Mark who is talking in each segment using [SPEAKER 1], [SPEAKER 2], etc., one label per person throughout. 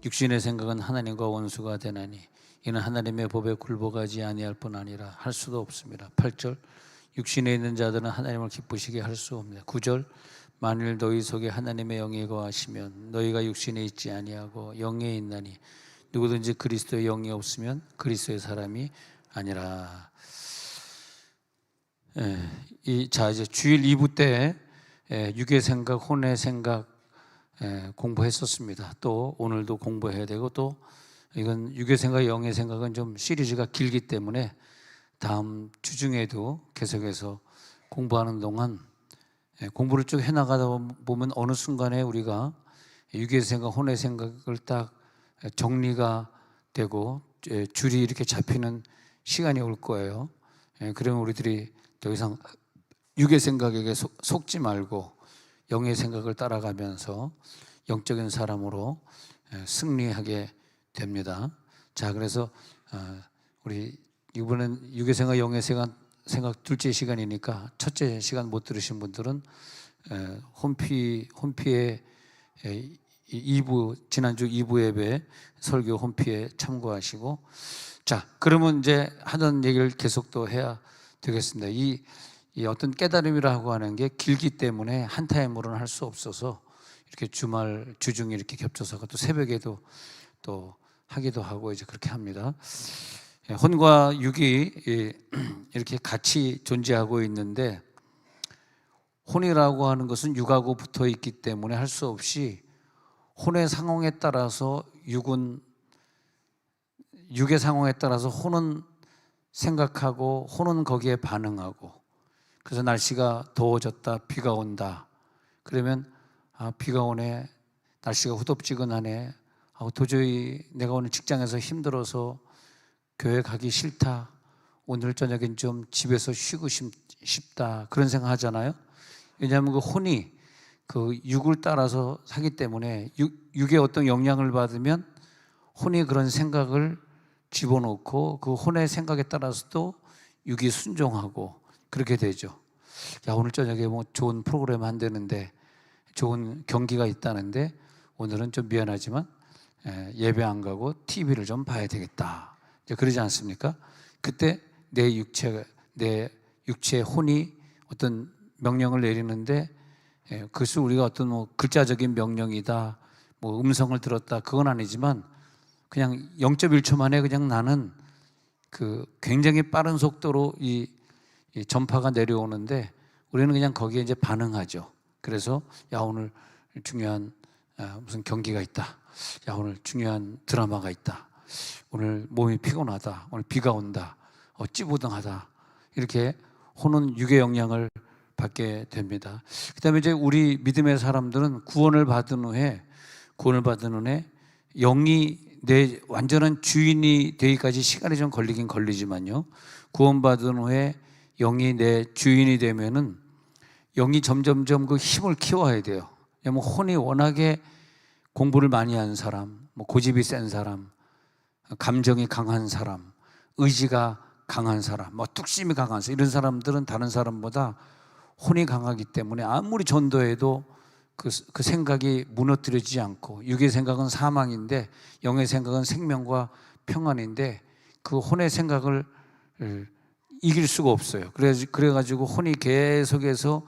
[SPEAKER 1] 육신의 생각은 하나님과 원수가 되나니 이는 하나님의 법에 굴복하지 아니할 뿐 아니라 할 수도 없습니다. 8절 육신에 있는 자들은 하나님을 기쁘시게 할 수 없습니다. 9절 만일 너희 속에 하나님의 영이 거하시면 너희가 육신에 있지 아니하고 영에 있나니 누구든지 그리스도의 영이 없으면 그리스도의 사람이 아니라. 자, 이제 주일 2부 때 육의 생각, 혼의 생각 공부했었습니다. 또 오늘도 공부해야 되고, 또 이건 육의 생각, 영의 생각은 좀 시리즈가 길기 때문에 다음 주 중에도 계속해서 공부하는 동안 공부를 쭉 해나가다 보면 어느 순간에 우리가 육의 생각, 혼의 생각을 딱 정리가 되고 줄이 이렇게 잡히는 시간이 올 거예요. 그러면 우리들이 더 이상 육의 생각에게 속지 말고 영의 생각을 따라가면서 영적인 사람으로 승리하게 됩니다. 자, 그래서 우리 이번엔 육의 생각, 영의 생각 둘째 시간이니까 첫째 시간 못 들으신 분들은 홈피에 2부, 지난주 2부 예배 설교 홈피에 참고하시고, 자, 그러면 이제 하던 얘기를 계속 또 해야 되겠습니다. 이 어떤 깨달음이라고 하는 게 길기 때문에 한 타임으로는 할 수 없어서 이렇게 주말, 주중에 이렇게 겹쳐서 또 새벽에도 또 하기도 하고 이제 그렇게 합니다. 혼과 육이 이렇게 같이 존재하고 있는데, 혼이라고 하는 것은 육하고 붙어 있기 때문에 할 수 없이 혼의 상황에 따라서 육의 상황에 따라서 혼은 생각하고 혼은 거기에 반응하고, 그래서 날씨가 더워졌다, 비가 온다 그러면 비가 오네, 날씨가 후덥지근하네, 도저히 내가 오늘 직장에서 힘들어서 교회 가기 싫다, 오늘 저녁엔 좀 집에서 쉬고 싶다, 그런 생각 하잖아요. 왜냐하면 그 혼이 그 육을 따라서 하기 때문에 육의 어떤 영향을 받으면 혼이 그런 생각을 집어넣고 그 혼의 생각에 따라서도 육이 순종하고 그렇게 되죠. 야, 오늘 저녁에 뭐 좋은 프로그램 한다는데, 좋은 경기가 있다는데 오늘은 좀 미안하지만 예배 안 가고 TV를 좀 봐야 되겠다, 이제 그러지 않습니까? 그때 내 육체의 혼이 어떤 명령을 내리는데, 그것을 우리가 어떤 뭐 글자적인 명령이다, 뭐 음성을 들었다, 그건 아니지만 그냥 0.1초 만에 그냥 나는 그 굉장히 빠른 속도로 이 전파가 내려오는데 우리는 그냥 거기에 이제 반응하죠. 그래서 야, 오늘 중요한 무슨 경기가 있다, 야, 오늘 중요한 드라마가 있다, 오늘 몸이 피곤하다, 오늘 비가 온다, 찌부둥하다, 이렇게 혼은 육의 영향을 받게 됩니다. 그 다음에 이제 우리 믿음의 사람들은 구원을 받은 후에 영이 내 완전한 주인이 되기까지 시간이 좀 걸리긴 걸리지만요, 구원받은 후에 영이 내 주인이 되면은 영이 점점점 그 힘을 키워야 돼요. 왜냐면 혼이 워낙에 공부를 많이 한 사람, 뭐 고집이 센 사람, 감정이 강한 사람, 의지가 강한 사람, 뭐 뚝심이 강한 사람, 이런 사람들은 다른 사람보다 혼이 강하기 때문에 아무리 전도해도 그 생각이 무너뜨리지 않고, 육의 생각은 사망인데 영의 생각은 생명과 평안인데 그 혼의 생각을 이길 수가 없어요. 그래가지고 혼이 계속해서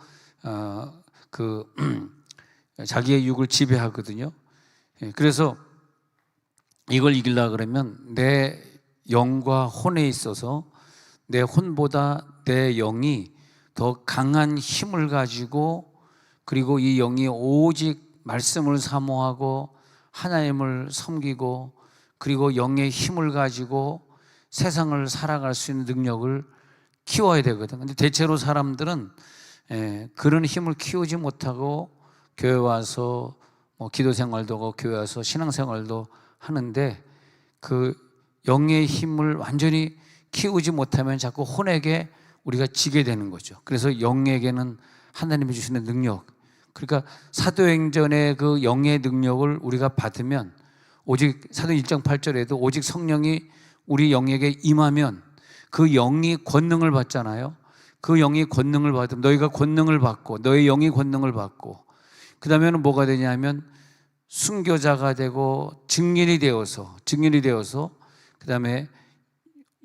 [SPEAKER 1] 자기의 육을 지배하거든요. 그래서 이걸 이기려고 그러면 내 영과 혼에 있어서 내 혼보다 내 영이 더 강한 힘을 가지고, 그리고 이 영이 오직 말씀을 사모하고 하나님을 섬기고, 그리고 영의 힘을 가지고 세상을 살아갈 수 있는 능력을 키워야 되거든. 근데 대체로 사람들은 그런 힘을 키우지 못하고 교회 와서 뭐 기도 생활도 하고 교회 와서 신앙 생활도 하는데 그 영의 힘을 완전히 키우지 못하면 자꾸 혼에게 우리가 지게 되는 거죠. 그래서 영에게는 하나님이 주시는 능력, 그러니까 사도행전의 그 영의 능력을 우리가 받으면, 오직 사도행 1장 8절에도 오직 성령이 우리 영에게 임하면 그 영이 권능을 받잖아요. 그 영이 권능을 받으면 너희가 권능을 받고, 너의 영이 권능을 받고, 그 다음에는 뭐가 되냐면 순교자가 되고 증인이 되어서 그다음에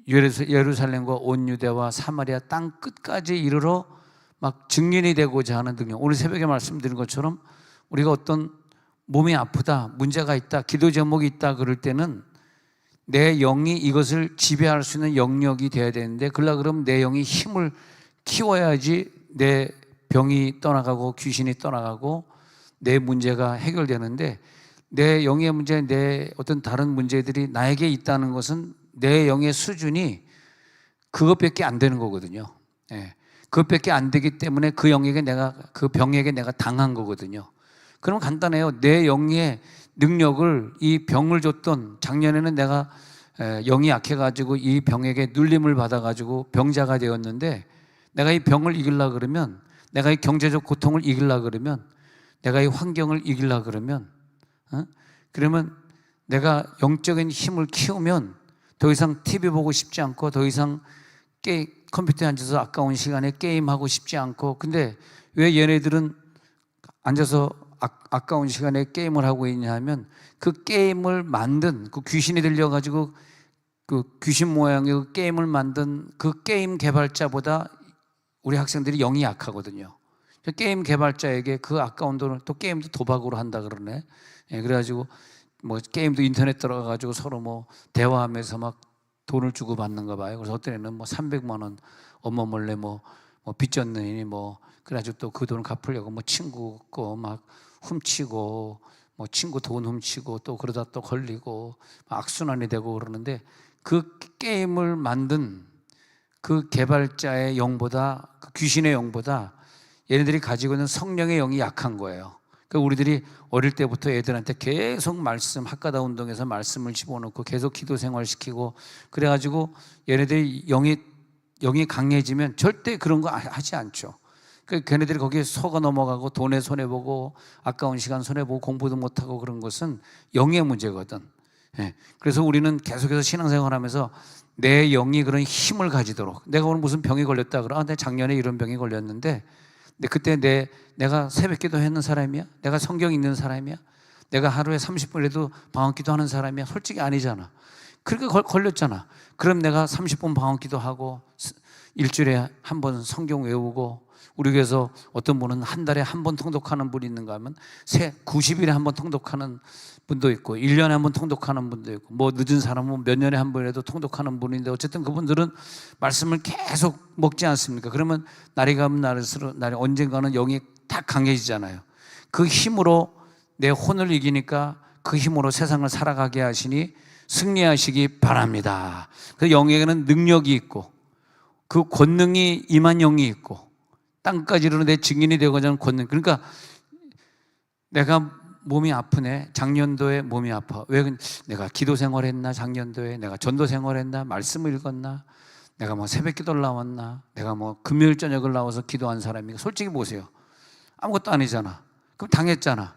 [SPEAKER 1] 예루살렘과 온 유대와 사마리아 땅 끝까지 이르러 막 증인이 되고자 하는 능력. 오늘 새벽에 말씀드린 것처럼 우리가 어떤 몸이 아프다, 문제가 있다, 기도 제목이 있다 그럴 때는 내 영이 이것을 지배할 수 있는 영역이 돼야 되는데, 그러면 내 영이 힘을 키워야지 내 병이 떠나가고 귀신이 떠나가고 내 문제가 해결되는데, 내 영의 문제, 내 어떤 다른 문제들이 나에게 있다는 것은 내 영의 수준이 그것밖에 안 되는 거거든요. 예. 그것밖에 안 되기 때문에 그 병에게 내가 당한 거거든요. 그럼 간단해요. 내 영의 능력을, 이 병을 줬던, 작년에는 내가 영이 약해가지고 이 병에게 눌림을 받아가지고 병자가 되었는데, 내가 이 병을 이기려고 그러면, 내가 이 경제적 고통을 이기려고 그러면, 내가 이 환경을 이기려고 그러면 내가 영적인 힘을 키우면 더 이상 TV 보고 싶지 않고, 더 이상 컴퓨터에 앉아서 아까운 시간에 게임하고 싶지 않고. 근데 왜 얘네들은 앉아서 아까운 시간에 게임을 하고 있냐 하면, 그 게임을 만든, 그 귀신이 들려가지고 그 귀신 모양의 그 게임을 만든 그 게임 개발자보다 우리 학생들이 영이 약하거든요. 게임 개발자에게 그 아까운 돈을, 또 게임도 도박으로 한다 그러네. 예, 그래가지고 뭐 게임도 인터넷 들어가가지고 서로 뭐 대화하면서 막 돈을 주고 받는가 봐요. 그래서 어떤 애는 뭐 300만 원 엄마 몰래 뭐 빚졌느니 그래가지고 또 그 돈을 갚으려고 뭐 친구 거 막 훔치고, 뭐 친구 돈 훔치고, 또 그러다 또 걸리고 악순환이 되고 그러는데, 그 게임을 만든 그 개발자의 영보다, 그 귀신의 영보다 얘네들이 가지고 있는 성령의 영이 약한 거예요. 그러니까 우리들이 어릴 때부터 애들한테 계속 학가다 운동에서 말씀을 집어넣고 계속 기도 생활시키고, 그래가지고 얘네들이 영이 강해지면 절대 그런 거 하지 않죠. 그러니까 걔네들이 거기에 속아 넘어가고 돈에 손해보고 아까운 시간 손해보고 공부도 못하고 그런 것은 영의 문제거든. 예. 그래서 우리는 계속해서 신앙생활하면서 내 영이 그런 힘을 가지도록, 내가 오늘 무슨 병이 걸렸다 그러면, 내 작년에 이런 병이 걸렸는데, 근데 그때 내가 새벽기도 했는 사람이야? 내가 성경 읽는 사람이야? 내가 하루에 30분이라도 방언기도 하는 사람이야? 솔직히 아니잖아. 그러니까 걸렸잖아. 그럼 내가 30분 방언기도 하고 일주일에 한 번 성경 외우고, 우리 교회에서 어떤 분은 한 달에 한 번 통독하는 분이 있는가 하면 90일에 한 번 통독하는 분도 있고, 1년에 한 번 통독하는 분도 있고, 뭐 늦은 사람은 몇 년에 한 번이라도 통독하는 분인데, 어쨌든 그분들은 말씀을 계속 먹지 않습니까? 그러면 날이 가면 날이 언젠가는 영이 딱 강해지잖아요. 그 힘으로 내 혼을 이기니까 그 힘으로 세상을 살아가게 하시니 승리하시기 바랍니다. 그 영에게는 능력이 있고, 그 권능이 임한 영이 있고, 땅까지 이르러 내 증인이 되고자 하는 권능. 그러니까 내가 몸이 아프네. 작년도에 몸이 아파. 왜? 내가 기도 생활했나? 작년도에 내가 전도 생활했나? 말씀을 읽었나? 내가 뭐 새벽 기도를 나왔나? 내가 뭐 금요일 저녁을 나와서 기도한 사람인가? 솔직히 보세요. 아무것도 아니잖아. 그럼 당했잖아.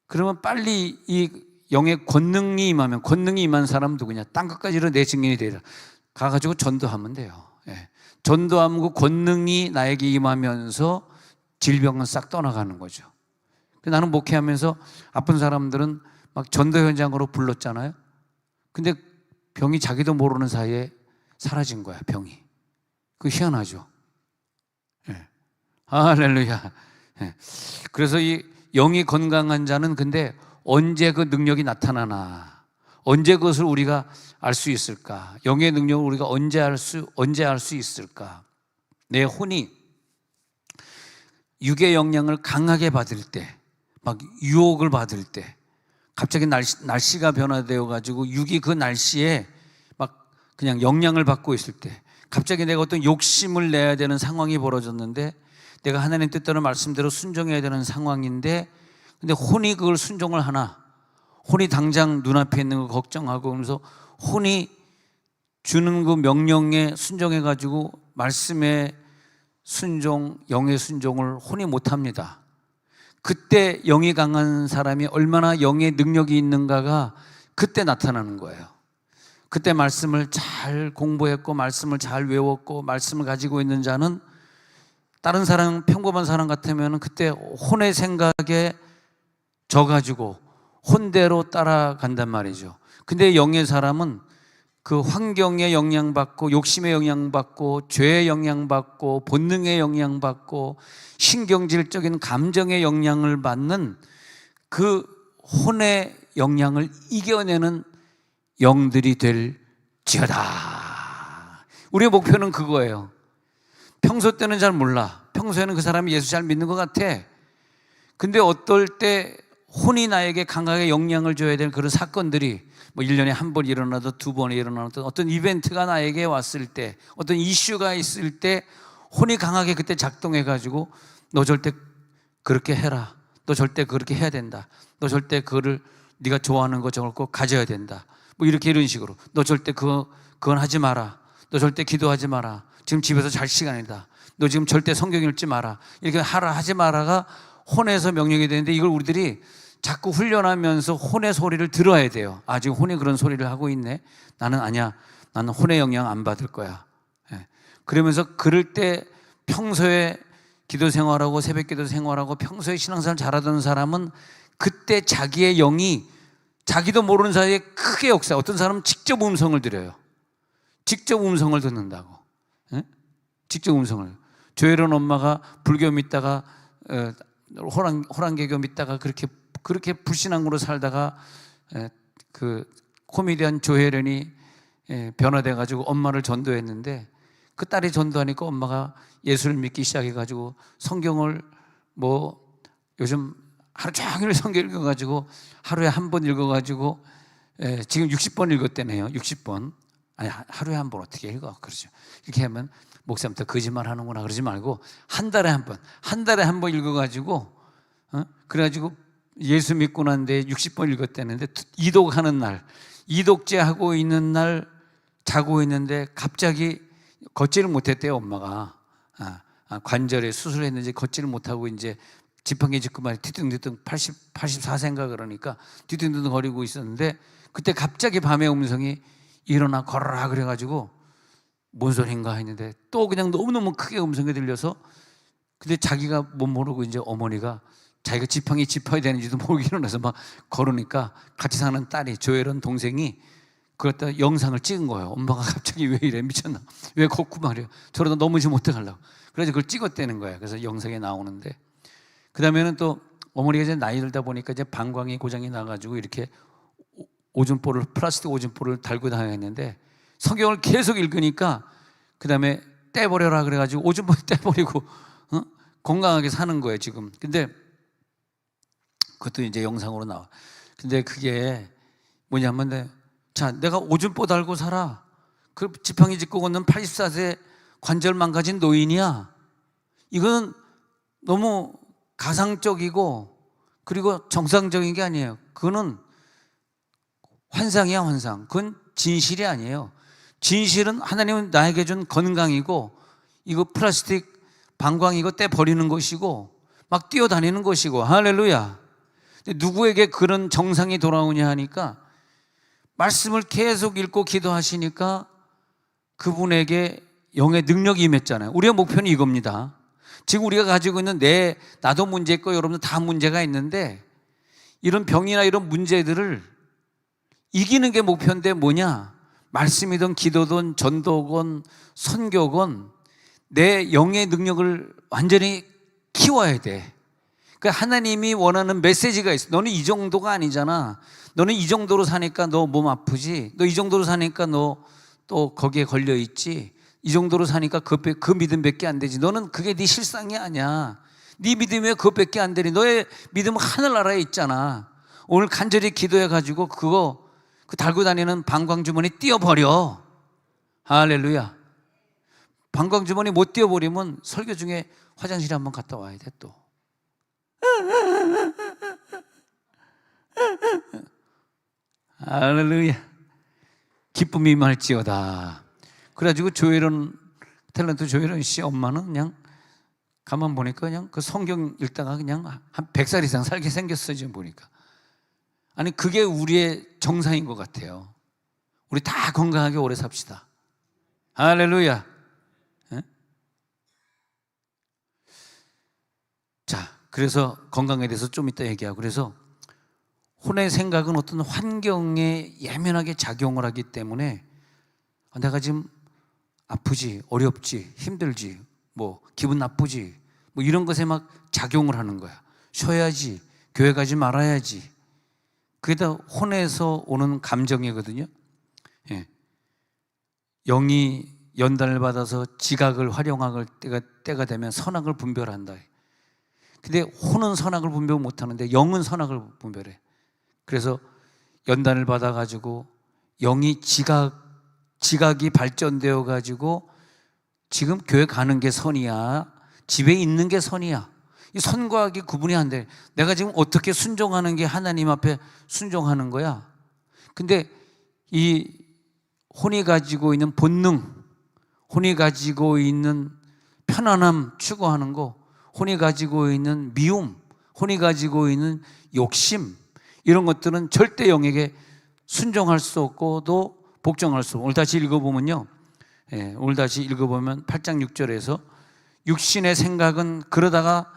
[SPEAKER 1] 그러면 빨리 이 영의 권능이 임하면, 권능이 임한 사람은 누구냐? 땅끝까지 이르러 내 증인이 되리라. 가가지고 전도하면 돼요. 예. 전도하면 그 권능이 나에게 임하면서 질병은 싹 떠나가는 거죠. 나는 목회하면서 아픈 사람들은 막 전도 현장으로 불렀잖아요. 근데 병이 자기도 모르는 사이에 사라진 거야, 병이. 그거 희한하죠. 예. 할렐루야. 예. 그래서 이 영이 건강한 자는 근데 언제 그 능력이 나타나나, 언제 그것을 우리가 알 수 있을까? 영의 능력을 우리가 언제 알 수 있을까? 내 혼이 육의 영향을 강하게 받을 때, 막 유혹을 받을 때, 갑자기 날씨가 변화되어 가지고 육이 그 날씨에 막 그냥 영향을 받고 있을 때, 갑자기 내가 어떤 욕심을 내야 되는 상황이 벌어졌는데, 내가 하나님 뜻대로 말씀대로 순종해야 되는 상황인데, 근데 혼이 그걸 순종을 하나? 혼이 당장 눈앞에 있는 거 걱정하고, 그러면서 혼이 주는 그 명령에 순종해 가지고 말씀의 순종, 영의 순종을 혼이 못합니다. 그때 영이 강한 사람이 얼마나 영의 능력이 있는가가 그때 나타나는 거예요. 그때 말씀을 잘 공부했고, 말씀을 잘 외웠고, 말씀을 가지고 있는 자는, 다른 사람, 평범한 사람 같으면 그때 혼의 생각에 져가지고 혼대로 따라간단 말이죠. 근데 영의 사람은 그 환경에 영향받고 욕심에 영향받고 죄에 영향받고 본능에 영향받고 신경질적인 감정에 영향을 받는 그 혼의 영향을 이겨내는 영들이 될지어다. 우리의 목표는 그거예요. 평소 때는 잘 몰라. 평소에는 그 사람이 예수 잘 믿는 것 같아. 근데 어떨 때 혼이 나에게 강하게 영향을 줘야 될 그런 사건들이 뭐 1년에 한 번 일어나도 두 번에 일어나도 어떤 이벤트가 나에게 왔을 때, 어떤 이슈가 있을 때 혼이 강하게 그때 작동해가지고 너 절대 그렇게 해라, 너 절대 그렇게 해야 된다, 너 절대 그거를 네가 좋아하는 거 저걸 꼭 가져야 된다, 뭐 이렇게 이런 식으로 너 절대 그건 하지 마라, 너 절대 기도하지 마라, 지금 집에서 잘 시간이다, 너 지금 절대 성경 읽지 마라, 이렇게 하라 하지 마라가 혼에서 명령이 되는데, 이걸 우리들이 자꾸 훈련하면서 혼의 소리를 들어야 돼요. 아, 지금 혼이 그런 소리를 하고 있네. 나는 아니야. 나는 혼의 영향 안 받을 거야. 그러면서 그럴 때 평소에 기도 생활하고 새벽 기도 생활하고 평소에 신앙생활 잘하던 사람은 그때 자기의 영이 자기도 모르는 사이에 크게 역사. 어떤 사람은 직접 음성을 들어요. 직접 음성을 듣는다고. 직접 음성을. 조혜련 엄마가 불교 믿다가 호랑개교 믿다가 그렇게 불신앙으로 살다가 그 코미디언 조혜련이 변화돼 가지고 엄마를 전도했는데, 그 딸이 전도하니까 엄마가 예수를 믿기 시작해 가지고 성경을 뭐 요즘 하루 종일 성경 읽어 가지고 하루에 한 번 읽어 가지고 지금 60번 읽었대네요. 60번. 아니, 하루에 한 번 어떻게 읽어? 그러죠. 이렇게 하면 목사님부터 거짓말 하는구나 그러지 말고 한 달에 한 번 읽어 가지고 그래가지고 예수 믿고 난 뒤에 60번 읽었다는데, 이독하는 날, 이독제 하고 있는 날 자고 있는데 갑자기 걷지를 못했대요. 엄마가 관절에 수술했는지 걷지를 못하고 이제 지팡이 짚고 말 뒤뚱뒤뚱 84세인가 그러니까 뒤뚱뒤뚱 거리고 있었는데, 그때 갑자기 밤의 음성이 일어나 걸어라 그래가지고 뭔 소린가 했는데 또 그냥 너무너무 크게 음성이 들려서, 근데 자기가 못 모르고 이제 어머니가 자기가 지팡이 짚어야 되는지도 모르게 일어나서 막 걸으니까 같이 사는 딸이, 조혜련 동생이 그걸 다 영상을 찍은 거예요. 엄마가 갑자기 왜 이래, 미쳤나, 왜 걷고 말이야, 저러다 넘어지면 어떡하려고. 그래서 그걸 찍었다는 거예요. 그래서 영상에 나오는데, 그 다음에는 또 어머니가 이제 나이 들다 보니까 이제 방광이 고장이 나가지고 이렇게 오줌볼을, 플라스틱 오줌볼을 달고 다녔는데 성경을 계속 읽으니까 그 다음에 떼버려라 그래가지고 오줌볼 떼버리고 건강하게 사는 거예요 지금. 근데 그것도 이제 영상으로 나와. 근데 그게 뭐냐면, 자, 내가 오줌보 달고 살아. 그 지팡이 짚고 걷는 84세 관절 망가진 노인이야. 이거는 너무 가상적이고 그리고 정상적인 게 아니에요. 그거는 환상이야, 환상. 그건 진실이 아니에요. 진실은 하나님은 나에게 준 건강이고, 이거 플라스틱 방광 이거 떼 버리는 것이고 막 뛰어다니는 것이고. 할렐루야. 누구에게 그런 정상이 돌아오냐 하니까, 말씀을 계속 읽고 기도하시니까 그분에게 영의 능력이 임했잖아요. 우리의 목표는 이겁니다. 지금 우리가 가지고 있는 나도 문제 있고 여러분들 다 문제가 있는데, 이런 병이나 이런 문제들을 이기는 게 목표인데 뭐냐? 말씀이든 기도든 전도건 선교건 내 영의 능력을 완전히 키워야 돼. 그러니까 하나님이 원하는 메시지가 있어. 너는 이 정도가 아니잖아. 너는 이 정도로 사니까 너 몸 아프지. 너 이 정도로 사니까 너 또 거기에 걸려 있지. 이 정도로 사니까 그 믿음밖에 안 되지. 너는 그게 네 실상이 아니야. 네 믿음이 왜 그것밖에 안 되니? 너의 믿음은 하늘나라에 있잖아. 오늘 간절히 기도해가지고 그 달고 다니는 방광주머니 띄워버려. 할렐루야. 방광주머니 못 띄워버리면 설교 중에 화장실에 한번 갔다 와야 돼 또. 할렐루야. 기쁨이 임할지어다. 그래가지고 탤런트 조혜련 씨 엄마는 그냥 가만 보니까 그냥 그 성경 읽다가 그냥 한 100살 이상 살게 생겼어요 지금 보니까. 아니, 그게 우리의 정상인 것 같아요. 우리 다 건강하게 오래 삽시다. 할렐루야. 자, 그래서 건강에 대해서 좀 이따 얘기하고, 그래서 혼의 생각은 어떤 환경에 예민하게 작용을 하기 때문에 내가 지금 아프지, 어렵지, 힘들지, 뭐 기분 나쁘지, 뭐 이런 것에 막 작용을 하는 거야. 쉬어야지, 교회 가지 말아야지. 그게 다 혼에서 오는 감정이거든요. 예. 영이 연단을 받아서 지각을 활용할 때가 되면 선악을 분별한다. 근데 혼은 선악을 분별 못하는데 영은 선악을 분별해. 그래서 연단을 받아가지고 영이 지각이 발전되어 가지고 지금 교회 가는 게 선이야, 집에 있는 게 선이야, 이 선과 악이 구분이 안 돼. 내가 지금 어떻게 순종하는 게 하나님 앞에 순종하는 거야. 근데 이 혼이 가지고 있는 본능, 혼이 가지고 있는 편안함 추구하는 거, 혼이 가지고 있는 미움, 혼이 가지고 있는 욕심, 이런 것들은 절대 영에게 순종할 수 없고 또 복종할 수 없고. 오늘 다시 읽어보면요, 오늘 다시 읽어보면 8장 6절에서 육신의 생각은 그러다가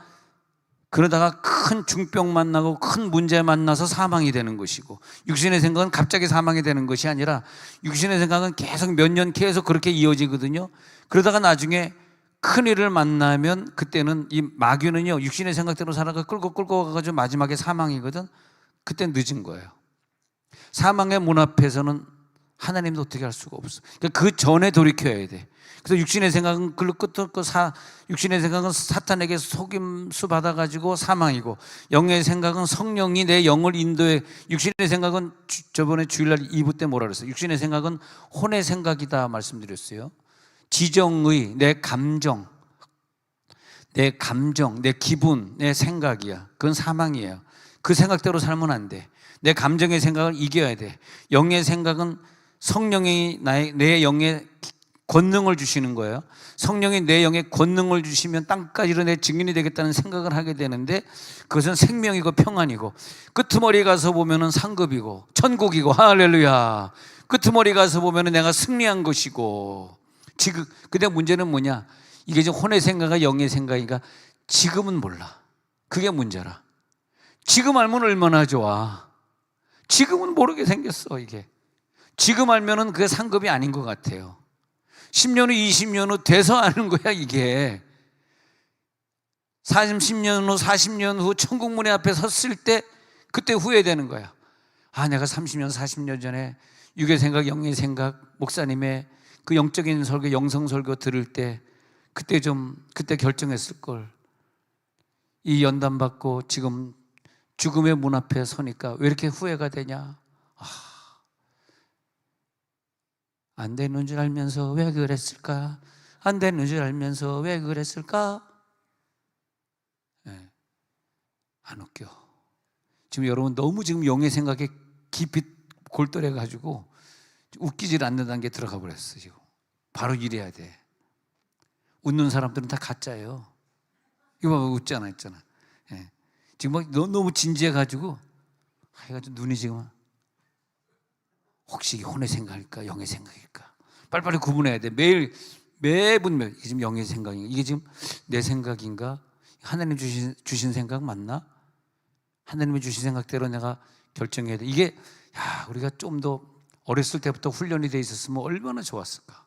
[SPEAKER 1] 큰 중병 만나고 큰 문제 만나서 사망이 되는 것이고, 육신의 생각은 갑자기 사망이 되는 것이 아니라 육신의 생각은 계속 몇 년 계속 그렇게 이어지거든요. 그러다가 나중에 큰 일을 만나면 그때는 이 마귀는요, 육신의 생각대로 살아가 끌고 가가지고 마지막에 사망이거든. 그때 늦은 거예요. 사망의 문 앞에서는 하나님도 어떻게 할 수가 없어. 그러니까 그 전에 돌이켜야 돼. 그래서 육신의 생각은 육신의 생각은 사탄에게 속임수 받아가지고 사망이고, 영의 생각은 성령이 내 영을 인도해. 육신의 생각은 저번에 주일날 2부 때 뭐라 그랬어요? 육신의 생각은 혼의 생각이다 말씀드렸어요. 지정의, 내 감정, 내 기분, 내 생각이야. 그건 사망이에요. 그 생각대로 살면 안 돼. 내 감정의 생각을 이겨야 돼. 영의 생각은 성령이 내 영에 권능을 주시는 거예요. 성령이 내 영에 권능을 주시면 땅까지로 내 증인이 되겠다는 생각을 하게 되는데, 그것은 생명이고 평안이고, 끄트머리 가서 보면은 상급이고 천국이고, 할렐루야. 끄트머리 가서 보면은 내가 승리한 것이고. 지금 근데 문제는 뭐냐? 이게 지금 혼의 생각과 영의 생각이니까 지금은 몰라. 그게 문제라. 지금 알면 얼마나 좋아. 지금은 모르게 생겼어. 이게 지금 알면은 그게 상급이 아닌 것 같아요. 10년 후, 20년 후 돼서 아는 거야. 이게 30년 후, 40년 후 천국문의 앞에 섰을 때 그때 후회되는 거야. 내가 30년, 40년 전에 육의 생각, 영의 생각, 목사님의 그 영적인 설교, 영성 설교 들을 때 그때 결정했을 걸. 이 연단 받고 지금 죽음의 문 앞에 서니까 왜 이렇게 후회가 되냐? 안 되는 줄 알면서 왜 그랬을까? 안 되는 줄 알면서 왜 그랬을까? 안 웃겨. 지금 여러분 너무 지금 영의 생각에 깊이 골똘해 가지고 웃기질 않는다는 게 들어가 버렸어. 지금 바로 이래야 돼. 웃는 사람들은 다 가짜예요. 이거 봐, 웃잖아, 있잖아. 지금 막 너무 진지해 가지고 해가지고 눈이 지금 혹시 이게 혼의 생각일까, 영의 생각일까? 빨리빨리 구분해야 돼. 매분 이게 지금 영의 생각인가? 이게 지금 내 생각인가? 하나님 주신 생각 맞나? 하나님이 주신 생각대로 내가 결정해야 돼. 이게 우리가 좀 더 어렸을 때부터 훈련이 돼 있었으면 얼마나 좋았을까.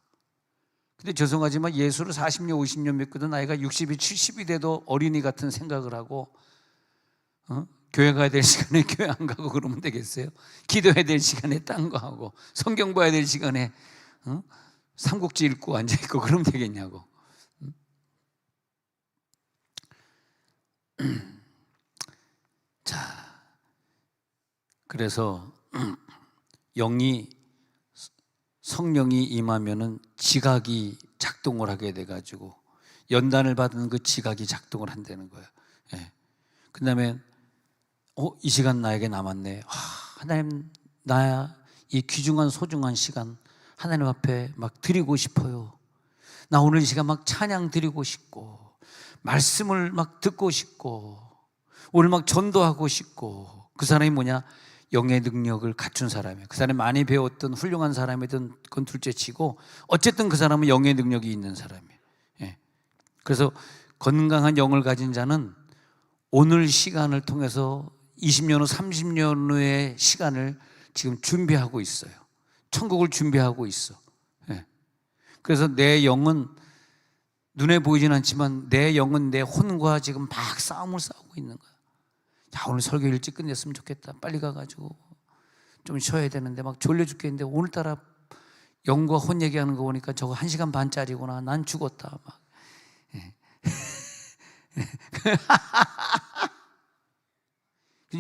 [SPEAKER 1] 근데 죄송하지만 예수를 40년 50년 믿거든 나이가 60이 70이 돼도 어린이 같은 생각을 하고, 교회 가야 될 시간에 교회 안 가고 그러면 되겠어요? 기도해야 될 시간에 딴 거 하고, 성경 봐야 될 시간에 삼국지 읽고 앉아있고 그러면 되겠냐고. 자, 그래서 성령이 임하면은 지각이 작동을 하게 돼가지고 연단을 받은 그 지각이 작동을 한다는 거예요. 그 다음에 이 시간 나에게 남았네. 하나님, 나야 이 귀중한 소중한 시간 하나님 앞에 막 드리고 싶어요. 나 오늘 이 시간 막 찬양 드리고 싶고, 말씀을 막 듣고 싶고, 오늘 막 전도하고 싶고. 그 사람이 뭐냐? 영의 능력을 갖춘 사람이에요. 그 사람이 많이 배웠던 훌륭한 사람이든 그건 둘째 치고, 어쨌든 그 사람은 영의 능력이 있는 사람이에요. 그래서 건강한 영을 가진 자는 오늘 시간을 통해서 20년 후, 30년 후의 시간을 지금 준비하고 있어요. 천국을 준비하고 있어. 예. 그래서 내 영은 눈에 보이진 않지만 내 영은 내 혼과 지금 막 싸움을 싸우고 있는 거야. 야, 오늘 설교 일찍 끝냈으면 좋겠다. 빨리 가가지고 좀 쉬어야 되는데 막 졸려 죽겠는데 오늘따라 영과 혼 얘기하는 거 보니까 저거 1시간 반짜리구나. 난 죽었다. 막. 예.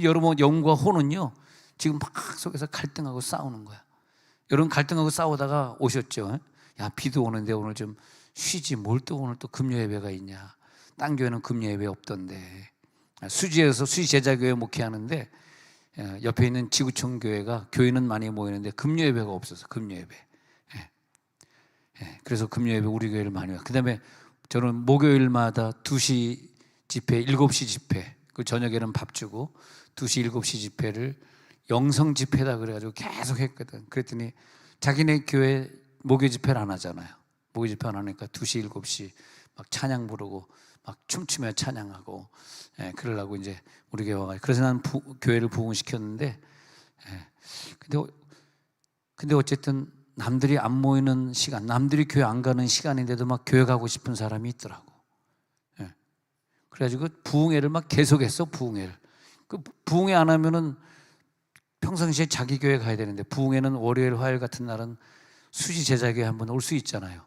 [SPEAKER 1] 여러분, 영과 혼은요 지금 막 속에서 갈등하고 싸우는 거야. 여러분, 갈등하고 싸우다가 오셨죠? 야, 비도 오는데 오늘 좀 쉬지. 뭘 또 오늘 또 금요 예배가 있냐. 딴 교회는 금요 예배 없던데. 수지에서 수지 제자교회 목회하는데 옆에 있는 지구촌 교회가 교인은 많이 모이는데 금요 예배가 없어서 금요 예배. 그래서 금요 예배 우리 교회를 많이 와. 그다음에 저는 목요일마다 2시 집회, 7시 집회, 그 저녁에는 밥 주고 2시, 7시 집회를 영성 집회다 그래가지고 계속 했거든. 그랬더니 자기네 교회 목요 집회를 안 하잖아요. 목요 집회 안 하니까 2시, 7시 막 찬양 부르고 막 춤추며 찬양하고, 그러려고 이제 우리 교회 와가지고. 그래서 난 교회를 부흥시켰는데, 근데 어쨌든 남들이 안 모이는 시간, 남들이 교회 안 가는 시간인데도 막 교회 가고 싶은 사람이 있더라고. 그래가지고 부흥회를 막 계속했어. 부흥회를. 그 부흥회 안 하면은 평상시에 자기 교회 가야 되는데, 부흥회는 월요일, 화요일 같은 날은 수지 제자교회 한번 올 수 있잖아요.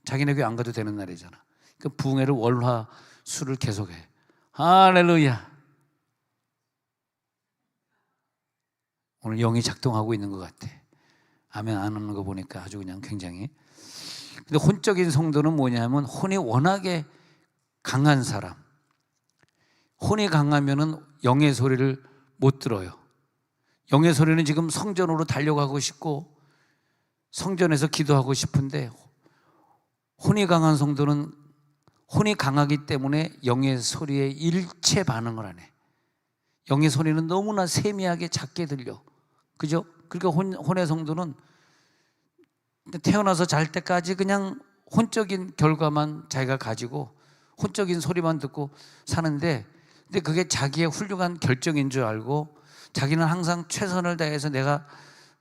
[SPEAKER 1] 자기네 교회 안 가도 되는 날이잖아. 그 부흥회를 월화 수를 계속해. 할렐루야. 오늘 영이 작동하고 있는 것 같아. 아멘 안 하는 거 보니까 아주 그냥 굉장히. 근데 혼적인 성도는 뭐냐면 혼이 워낙에 강한 사람. 혼이 강하면은 영의 소리를 못 들어요. 영의 소리는 지금 성전으로 달려가고 싶고 성전에서 기도하고 싶은데, 혼이 강한 성도는 혼이 강하기 때문에 영의 소리에 일체 반응을 안 해. 영의 소리는 너무나 세미하게 작게 들려. 그죠? 그러니까 혼의 성도는 태어나서 잘 때까지 그냥 혼적인 결과만 자기가 가지고 혼적인 소리만 듣고 사는데, 근데 그게 자기의 훌륭한 결정인 줄 알고 자기는 항상 최선을 다해서 내가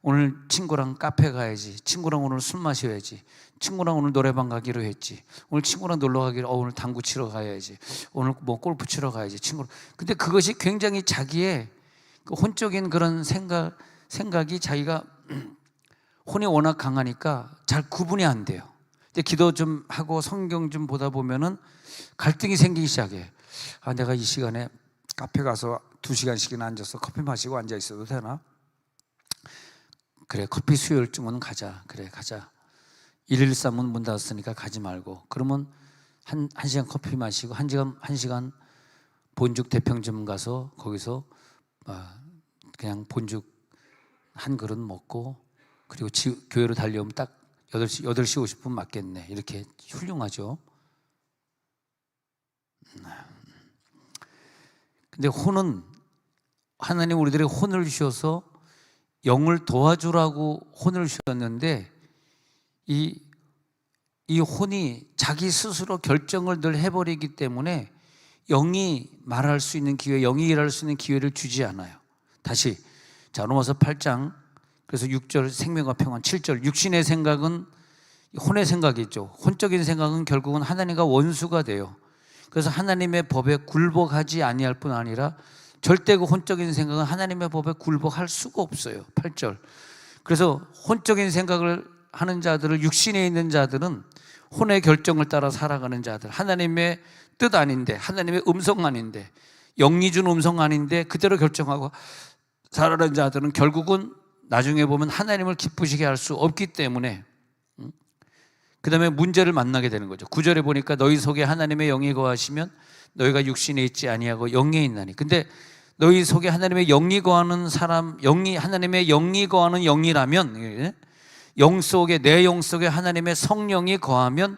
[SPEAKER 1] 오늘 친구랑 카페 가야지, 친구랑 오늘 술 마셔야지, 친구랑 오늘 노래방 가기로 했지, 오늘 친구랑 놀러 가기로, 오늘 당구 치러 가야지, 오늘 뭐 골프 치러 가야지, 친구랑. 근데 그것이 굉장히 자기의 그 혼적인 그런 생각이 자기가 혼이 워낙 강하니까 잘 구분이 안 돼요. 근데 기도 좀 하고 성경 좀 보다 보면은 갈등이 생기기 시작해. 아, 내가 이 시간에 카페 가서 2시간씩이나 앉아서 커피 마시고 앉아 있어도 되나? 그래, 커피 수요일쯤은 가자. 그래, 가자. 113은 문 닫았으니까 가지 말고. 그러면 한 시간 커피 마시고 한 시간 본죽 대평점 가서 거기서 그냥 본죽 한 그릇 먹고, 그리고 교회로 달려오면 딱 8시 50분 맞겠네. 이렇게 훌륭하죠. 근데 혼은, 하나님 우리들의 혼을 주셔서 영을 도와주라고 혼을 주셨는데, 이 혼이 자기 스스로 결정을 늘 해버리기 때문에 영이 말할 수 있는 기회, 영이 일할 수 있는 기회를 주지 않아요. 다시, 자, 로마서 8장, 그래서 6절 생명과 평안, 7절 육신의 생각은 혼의 생각이죠. 혼적인 생각은 결국은 하나님과 원수가 돼요. 그래서 하나님의 법에 굴복하지 아니할 뿐 아니라 절대 그 혼적인 생각은 하나님의 법에 굴복할 수가 없어요. 8절. 그래서 혼적인 생각을 하는 자들을, 육신에 있는 자들은 혼의 결정을 따라 살아가는 자들, 하나님의 뜻 아닌데, 하나님의 음성 아닌데, 영이 준 음성 아닌데 그대로 결정하고 살아가는 자들은 결국은 나중에 보면 하나님을 기쁘시게 할 수 없기 때문에, 그 다음에 문제를 만나게 되는 거죠. 9절에 보니까 너희 속에 하나님의 영이 거하시면 너희가 육신에 있지 아니하고 영에 있나니. 근데 너희 속에 하나님의 영이 거하는 사람, 하나님의 영이 거하는 영이라면, 영 속에, 내 영 속에 하나님의 성령이 거하면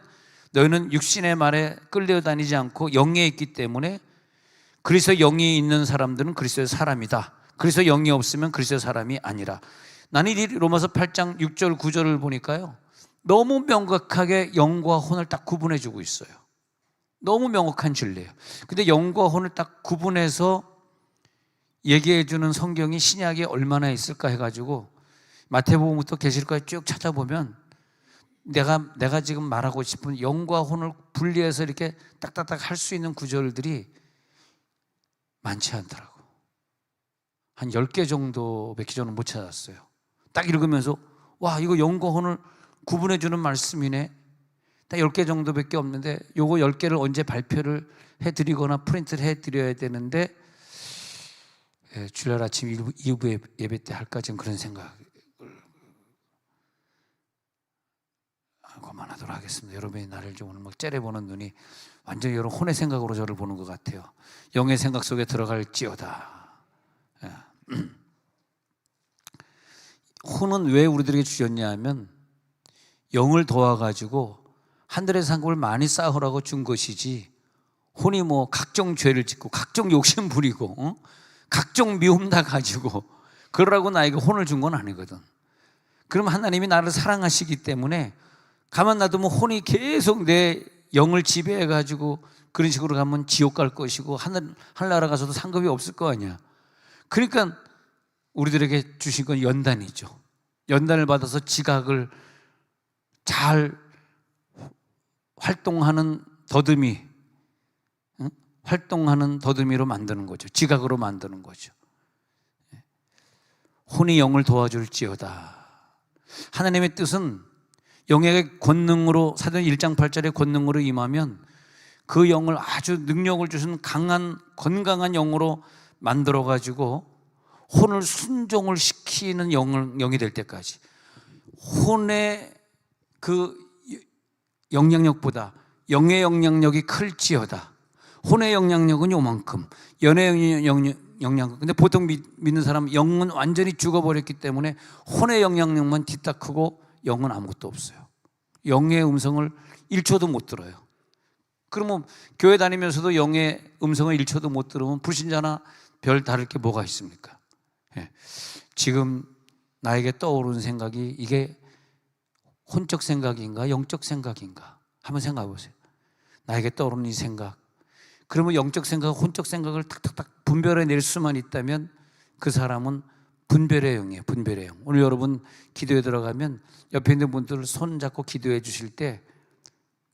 [SPEAKER 1] 너희는 육신의 말에 끌려다니지 않고 영에 있기 때문에, 그리스도 영이 있는 사람들은 그리스도의 사람이다. 그리스도 영이 없으면 그리스도의 사람이 아니라. 나는 이 로마서 8장 6절 9절을 보니까요, 너무 명확하게 영과 혼을 딱 구분해 주고 있어요. 너무 명확한 진리예요. 근데 영과 혼을 딱 구분해서 얘기해 주는 성경이 신약에 얼마나 있을까 해가지고 마태복음부터 계시록까지 쭉 찾아보면 내가 지금 말하고 싶은 영과 혼을 분리해서 이렇게 딱딱딱 할 수 있는 구절들이 많지 않더라고. 한 10개 정도 몇 개 정도 못 찾았어요. 딱 읽으면서 와, 이거 영과 혼을 구분해 주는 말씀이네. 딱 10개 정도밖에 없는데 요거 10개를 언제 발표를 해드리거나 프린트를 해드려야 되는데 주일 아침 2부 예배 때 할까 지금 그런 생각을 그만하도록 하겠습니다. 여러분이 나를 좀 오늘 막 째려보는 눈이 완전히 여러분 혼의 생각으로 저를 보는 것 같아요. 영의 생각 속에 들어갈지어다. 혼은 왜 우리들에게 주셨냐 하면 영을 도와가지고 하늘의 상급을 많이 쌓으라고 준 것이지, 혼이 뭐 각종 죄를 짓고 각종 욕심 부리고 각종 미움 다 가지고 그러라고 나에게 혼을 준 건 아니거든. 그럼 하나님이 나를 사랑하시기 때문에 가만 놔두면 혼이 계속 내 영을 지배해가지고 그런 식으로 가면 지옥 갈 것이고 하늘나라 가서도 상급이 없을 거 아니야. 그러니까 우리들에게 주신 건 연단이죠. 연단을 받아서 지각을 잘 활동하는 더듬이로 만드는 거죠. 지각으로 만드는 거죠. 혼이 영을 도와줄지어다. 하나님의 뜻은 영의 권능으로, 사도행 1장 8절의 권능으로 임하면 그 영을 아주 능력을 주신 강한 건강한 영으로 만들어가지고 혼을 순종을 시키는 영이 될 때까지, 혼의 그 영향력보다 영의 영향력이 클지어다. 혼의 영향력은 요만큼, 영의 영향력. 근데 보통 믿는 사람 영은 완전히 죽어버렸기 때문에 혼의 영향력만 뒤딱 크고 영은 아무것도 없어요. 영의 음성을 1초도 못 들어요. 그러면 교회 다니면서도 영의 음성을 1초도 못 들으면 불신자나 별 다를 게 뭐가 있습니까? 지금 나에게 떠오르는 생각이 이게 혼적 생각인가 영적 생각인가 한번 생각해 보세요. 나에게 떠오르는 이 생각, 그러면 영적 생각, 혼적 생각을 탁탁탁 분별해낼 수만 있다면 그 사람은 분별의 영이에요. 분별의 영. 오늘 여러분 기도에 들어가면 옆에 있는 분들 손 잡고 기도해 주실 때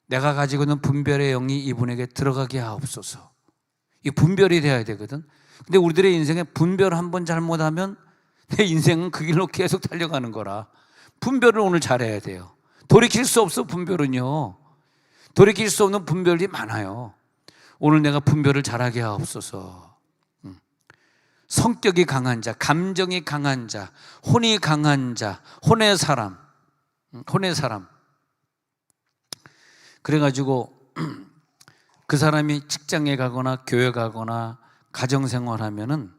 [SPEAKER 1] 내가 가지고 있는 분별의 영이 이분에게 들어가게 하옵소서. 이 분별이 돼야 되거든. 근데 우리들의 인생에 분별 한 번 잘못하면 내 인생은 그 길로 계속 달려가는 거라. 분별을 오늘 잘해야 돼요. 돌이킬 수 없어. 분별은요, 돌이킬 수 없는 분별이 많아요. 오늘 내가 분별을 잘하게 하옵소서. 성격이 강한 자, 감정이 강한 자, 혼이 강한 자, 혼의 사람. 그래가지고 그 사람이 직장에 가거나 교회 가거나 가정생활하면은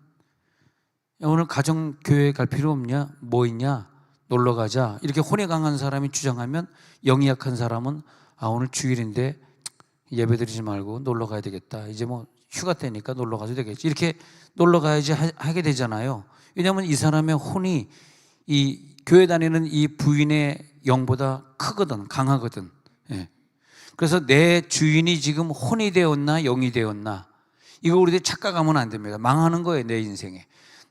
[SPEAKER 1] 오늘 가정교회 갈 필요 없냐? 뭐 있냐? 놀러 가자. 이렇게 혼이 강한 사람이 주장하면 영이 약한 사람은 오늘 주일인데 예배드리지 말고 놀러 가야 되겠다. 이제 뭐 휴가 때니까 놀러 가도 되겠지. 이렇게 놀러 가야지 하게 되잖아요. 왜냐하면 이 사람의 혼이 이 교회 다니는 이 부인의 영보다 크거든, 강하거든. 그래서 내 주인이 지금 혼이 되었나 영이 되었나, 이거 우리들 착각하면 안 됩니다. 망하는 거예요, 내 인생에.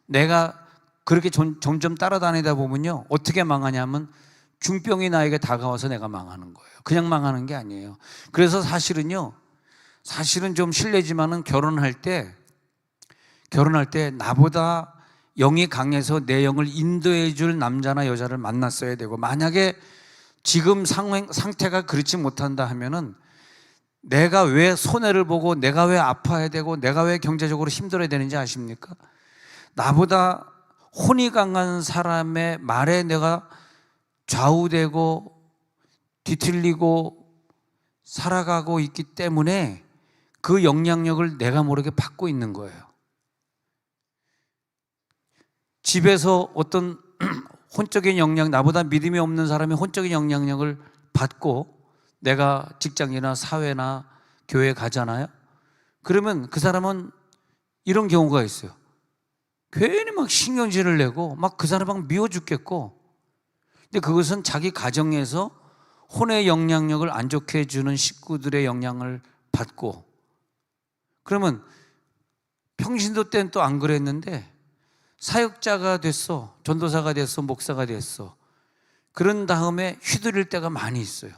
[SPEAKER 1] 내가 그렇게 점점 따라다니다 보면요, 어떻게 망하냐면 중병이 나에게 다가와서 내가 망하는 거예요. 그냥 망하는 게 아니에요. 그래서 사실은 좀 실례지만은 결혼할 때 나보다 영이 강해서 내 영을 인도해 줄 남자나 여자를 만났어야 되고, 만약에 지금 상태가 그렇지 못한다 하면은 내가 왜 손해를 보고 내가 왜 아파야 되고 내가 왜 경제적으로 힘들어야 되는지 아십니까? 나보다 혼이 강한 사람의 말에 내가 좌우되고 뒤틀리고 살아가고 있기 때문에 그 영향력을 내가 모르게 받고 있는 거예요. 집에서 어떤 혼적인 영향, 나보다 믿음이 없는 사람이 혼적인 영향력을 받고 내가 직장이나 사회나 교회에 가잖아요. 그러면 그 사람은 이런 경우가 있어요. 괜히 막 신경질을 내고 막 그 사람 막 미워 죽겠고, 근데 그것은 자기 가정에서 혼의 영향력을 안 좋게 해주는 식구들의 영향을 받고, 그러면 평신도 때는 또 안 그랬는데 사역자가 됐어, 전도사가 됐어, 목사가 됐어. 그런 다음에 휘둘릴 때가 많이 있어요.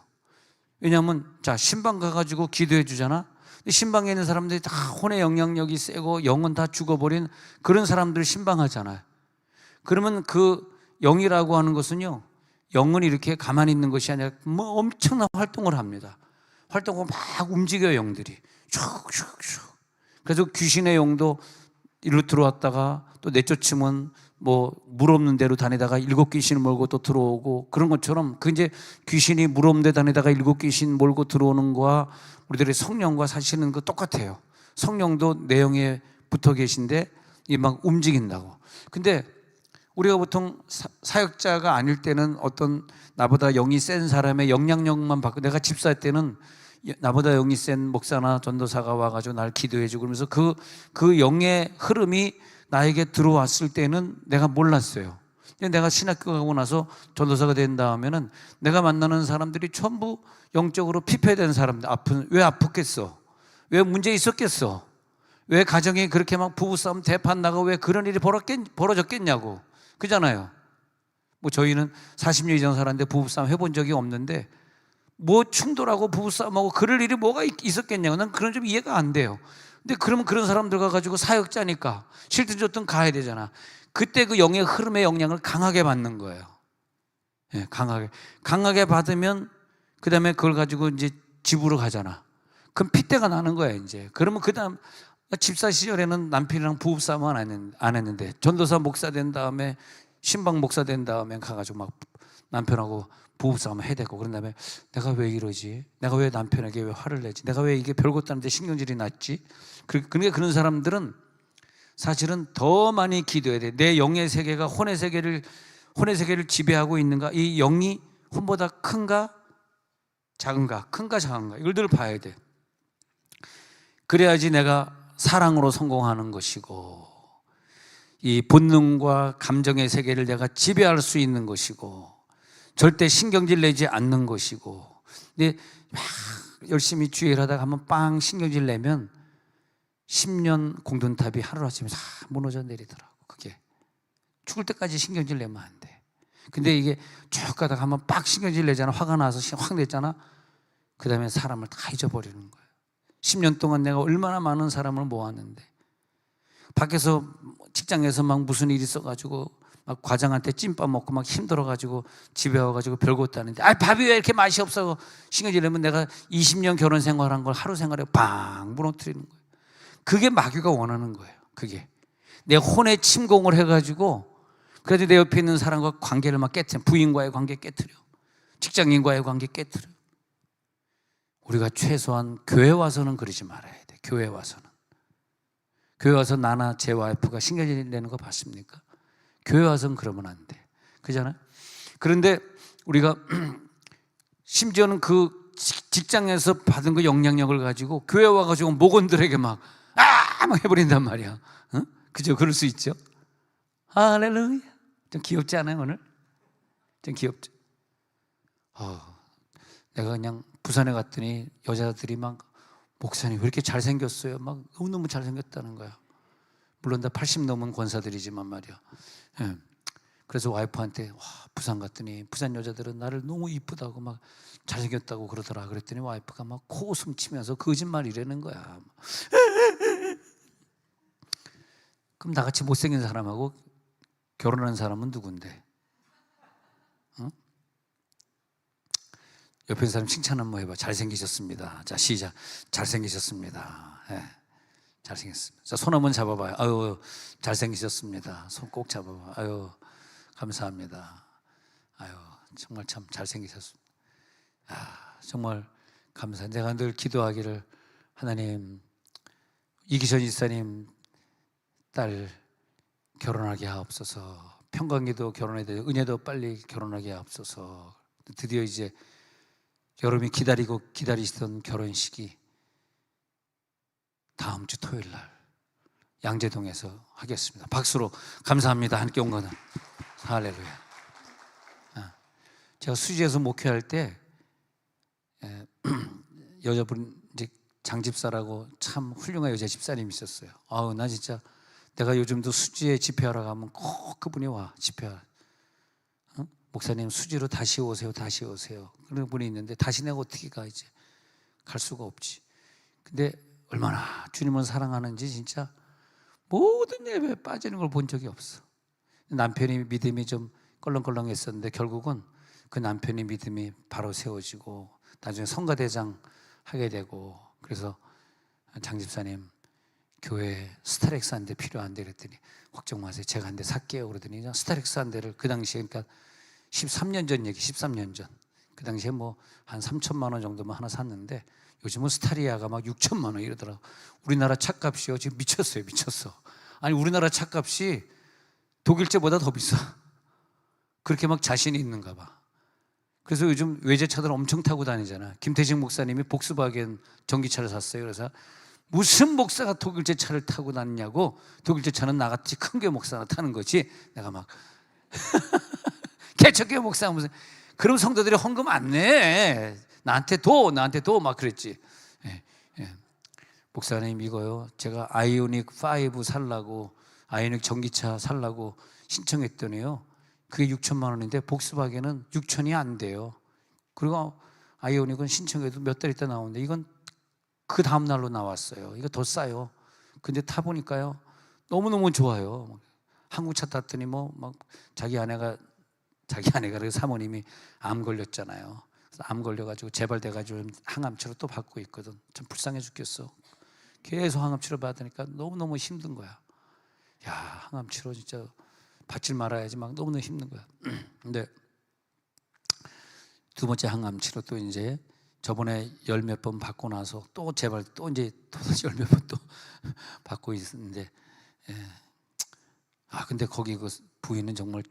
[SPEAKER 1] 왜냐하면 자, 신방 가가지고 기도해 주잖아. 신방에 있는 사람들이 다 혼의 영향력이 세고 영은 다 죽어버린 그런 사람들을 신방하잖아요. 그러면 그 영이라고 하는 것은요, 영은 이렇게 가만히 있는 것이 아니라 뭐 엄청난 활동을 합니다. 활동을 막 움직여요, 영들이. 슉슉슉. 그래서 귀신의 영도 일로 들어왔다가 또 내쫓으면 뭐 물 없는 데로 다니다가 7귀신을 몰고 또 들어오고, 그런 것처럼 그 이제 귀신이 물 없는 데 다니다가 7귀신 몰고 들어오는 거와 우리들의 성령과 사실은 그 똑같아요. 성령도 내 영에 붙어 계신데 이 막 움직인다고. 근데 우리가 보통 사역자가 아닐 때는 어떤 나보다 영이 센 사람의 영향력만 받고, 내가 집사할 때는 나보다 영이 센 목사나 전도사가 와가지고 날 기도해주고 그러면서 그 영의 흐름이 나에게 들어왔을 때는 내가 몰랐어요. 내가 신학교 가고 나서 전도사가 된 다음에는 내가 만나는 사람들이 전부 영적으로 피폐된 사람들. 왜 아프겠어? 왜 문제 있었겠어? 왜 가정이 그렇게 막 부부싸움 대판 나고 왜 그런 일이 벌어졌겠냐고. 그잖아요. 뭐 저희는 40년 이상 살았는데 부부싸움 해본 적이 없는데 뭐 충돌하고 부부싸움하고 그럴 일이 뭐가 있었겠냐고. 난 그런 좀 이해가 안 돼요. 근데 그러면 그런 사람들 가가지고 사역자니까 싫든 좋든 가야 되잖아. 그때 그 영의 흐름의 영향을 강하게 받는 거예요. 예, 강하게 받으면 그 다음에 그걸 가지고 이제 집으로 가잖아. 그럼 핏대가 나는 거야 이제. 그러면 그 다음 집사 시절에는 남편이랑 부부싸움 안 했는데 전도사 목사 된 다음에 신방 목사 된 다음에 가가지고 막 남편하고 부부싸움 해대고, 그런 다음에 내가 왜 이러지? 내가 왜 남편에게 왜 화를 내지? 내가 왜 이게 별것도 아닌데 신경질이 났지? 그러니까 그런 사람들은 사실은 더 많이 기도해야 돼. 내 영의 세계가 혼의 세계를 지배하고 있는가? 이 영이 혼보다 큰가? 작은가? 큰가 작은가? 이걸 늘 봐야 돼. 그래야지 내가 사랑으로 성공하는 것이고, 이 본능과 감정의 세계를 내가 지배할 수 있는 것이고, 절대 신경질 내지 않는 것이고. 근데 막 열심히 주의를 하다가 한번 빵 신경질 내면 10년 공든탑이 하루아침에 다 무너져 내리더라고. 그게 죽을 때까지 신경질 내면 안 돼. 근데 이게 쭉 가다가 한번 빡 신경질 내잖아. 화가 나서 확 냈잖아. 그 다음에 사람을 다 잊어버리는 거예요. 10년 동안 내가 얼마나 많은 사람을 모았는데, 밖에서 직장에서 막 무슨 일이 있어가지고 막 과장한테 찐밥 먹고 막 힘들어가지고 집에 와가지고 별것도 아닌데, 밥이 왜 이렇게 맛이 없어? 신경질 내면 내가 20년 결혼 생활한 걸 하루 생활에 빵 무너뜨리는 거예요. 그게 마귀가 원하는 거예요. 그게 내 혼에 침공을 해가지고, 그래도 내 옆에 있는 사람과 관계를 막 깨트려. 부인과의 관계 깨트려, 직장인과의 관계 깨트려. 우리가 최소한 교회 와서는 그러지 말아야 돼. 교회 와서 나나 제 와이프가 신경질 내는 거 봤습니까? 교회 와서는 그러면 안 돼. 그잖아요? 그런데 우리가 심지어는 그 직장에서 받은 그 영향력을 가지고 교회 와가지고 목원들에게 막 해버린단 말이야. 그죠? 그럴 수 있죠? 할렐루야. 좀 귀엽지 않아요, 오늘? 좀 귀엽죠? 내가 그냥 부산에 갔더니 여자들이 막, 목사님 왜 이렇게 잘생겼어요? 막 너무너무 잘생겼다는 거야. 물론 다 80 넘은 권사들이지만 말이야. 예. 그래서 와이프한테 부산 갔더니 부산 여자들은 나를 너무 이쁘다고 막 잘생겼다고 그러더라. 그랬더니 와이프가 막 코웃음 치면서 거짓말이라는 거야. 그럼 나같이 못생긴 사람하고 결혼한 사람은 누군데? 옆에 있는 사람 칭찬 한번 해봐. 잘생기셨습니다. 자, 시작. 잘생기셨습니다. 네. 잘생겼습니다. 자, 손 한번 잡아봐요. 아유, 잘생기셨습니다. 손 꼭 잡아봐. 아유, 감사합니다. 아유, 정말 참 잘생기셨습니다. 정말 감사해요. 내가 늘 기도하기를, 하나님, 이기선 이사님 딸 결혼하게 하옵소서. 평강기도 결혼해야 돼. 은혜도 빨리 결혼하게 하옵소서. 드디어 이제 여러분이 기다리시던 결혼식이 다음 주 토요일 날 양재동에서 하겠습니다. 박수로 감사합니다. 함께 온 거는. 할렐루야. 제가 수지에서 목회할 때 여자분 이제 장집사라고 참 훌륭한 여자 집사님이 있었어요. 나 진짜 내가 요즘도 수지에 집회하러 가면 꼭 그분이 와. 집회하러. 목사님 수지로 다시 오세요. 다시 오세요. 그런 분이 있는데 다시 내가 어떻게 가 이제. 갈 수가 없지. 근데 얼마나 주님을 사랑하는지 진짜 모든 예배에 빠지는 걸 본 적이 없어. 남편이 믿음이 좀 껄렁껄렁했었는데 결국은 그 남편의 믿음이 바로 세워지고 나중에 성가대장 하게 되고, 그래서 장집사님 교회에 스타렉스 한 대 필요한데 그랬더니 걱정 마세요. 제가 한 대 살게요. 그러더니 스타렉스 한 대를 그 당시에, 그러니까 13년 전 얘기, 13년 전. 그 당시에 뭐 한 3천만 원 정도만 하나 샀는데 요즘은 스타리아가 막 6천만 원 이러더라고. 우리나라 차값이요. 지금 미쳤어요. 미쳤어. 아니 우리나라 차값이 독일제보다 더 비싸. 그렇게 막 자신이 있는가 봐. 그래서 요즘 외제차들 엄청 타고 다니잖아. 김태식 목사님이 복스바겐 전기차를 샀어요. 그래서 무슨 목사가 독일제 차를 타고 다니냐고. 독일제 차는 나같이 큰 교 목사가 타는 거지. 내가 막 개척교 목사 무슨, 그럼 성도들이 헌금 안 내. 나한테 도 막 그랬지. 예, 예. 목사님 이거요, 제가 아이오닉 5 살라고, 아이오닉 전기차 살라고 신청했더니요, 그게 6천만 원인데 복스바겐은 6천이 안 돼요. 그리고 아이오닉은 신청해도 몇 달 있다 나오는데 이건 그 다음 날로 나왔어요. 이거 더 싸요. 근데 타보니까요 너무너무 좋아요. 한국 차 탔더니 뭐 막 자기 아내가 그 사모님이 암 걸렸잖아요. 그래서 암 걸려가지고 재발돼가지고 항암 치료 또 받고 있거든. 참 불쌍해 죽겠어. 계속 항암 치료 받으니까 너무너무 힘든 거야. 야, 항암 치료 진짜 받질 말아야지 막 너무너무 힘든 거야. 근데 두 번째 항암 치료 또 이제 저번에 열 몇 번 받고 나서 또 재발 또 이제 다시 열 몇 번 또 받고 있는데, 예. 근데 거기 그 부인은 정말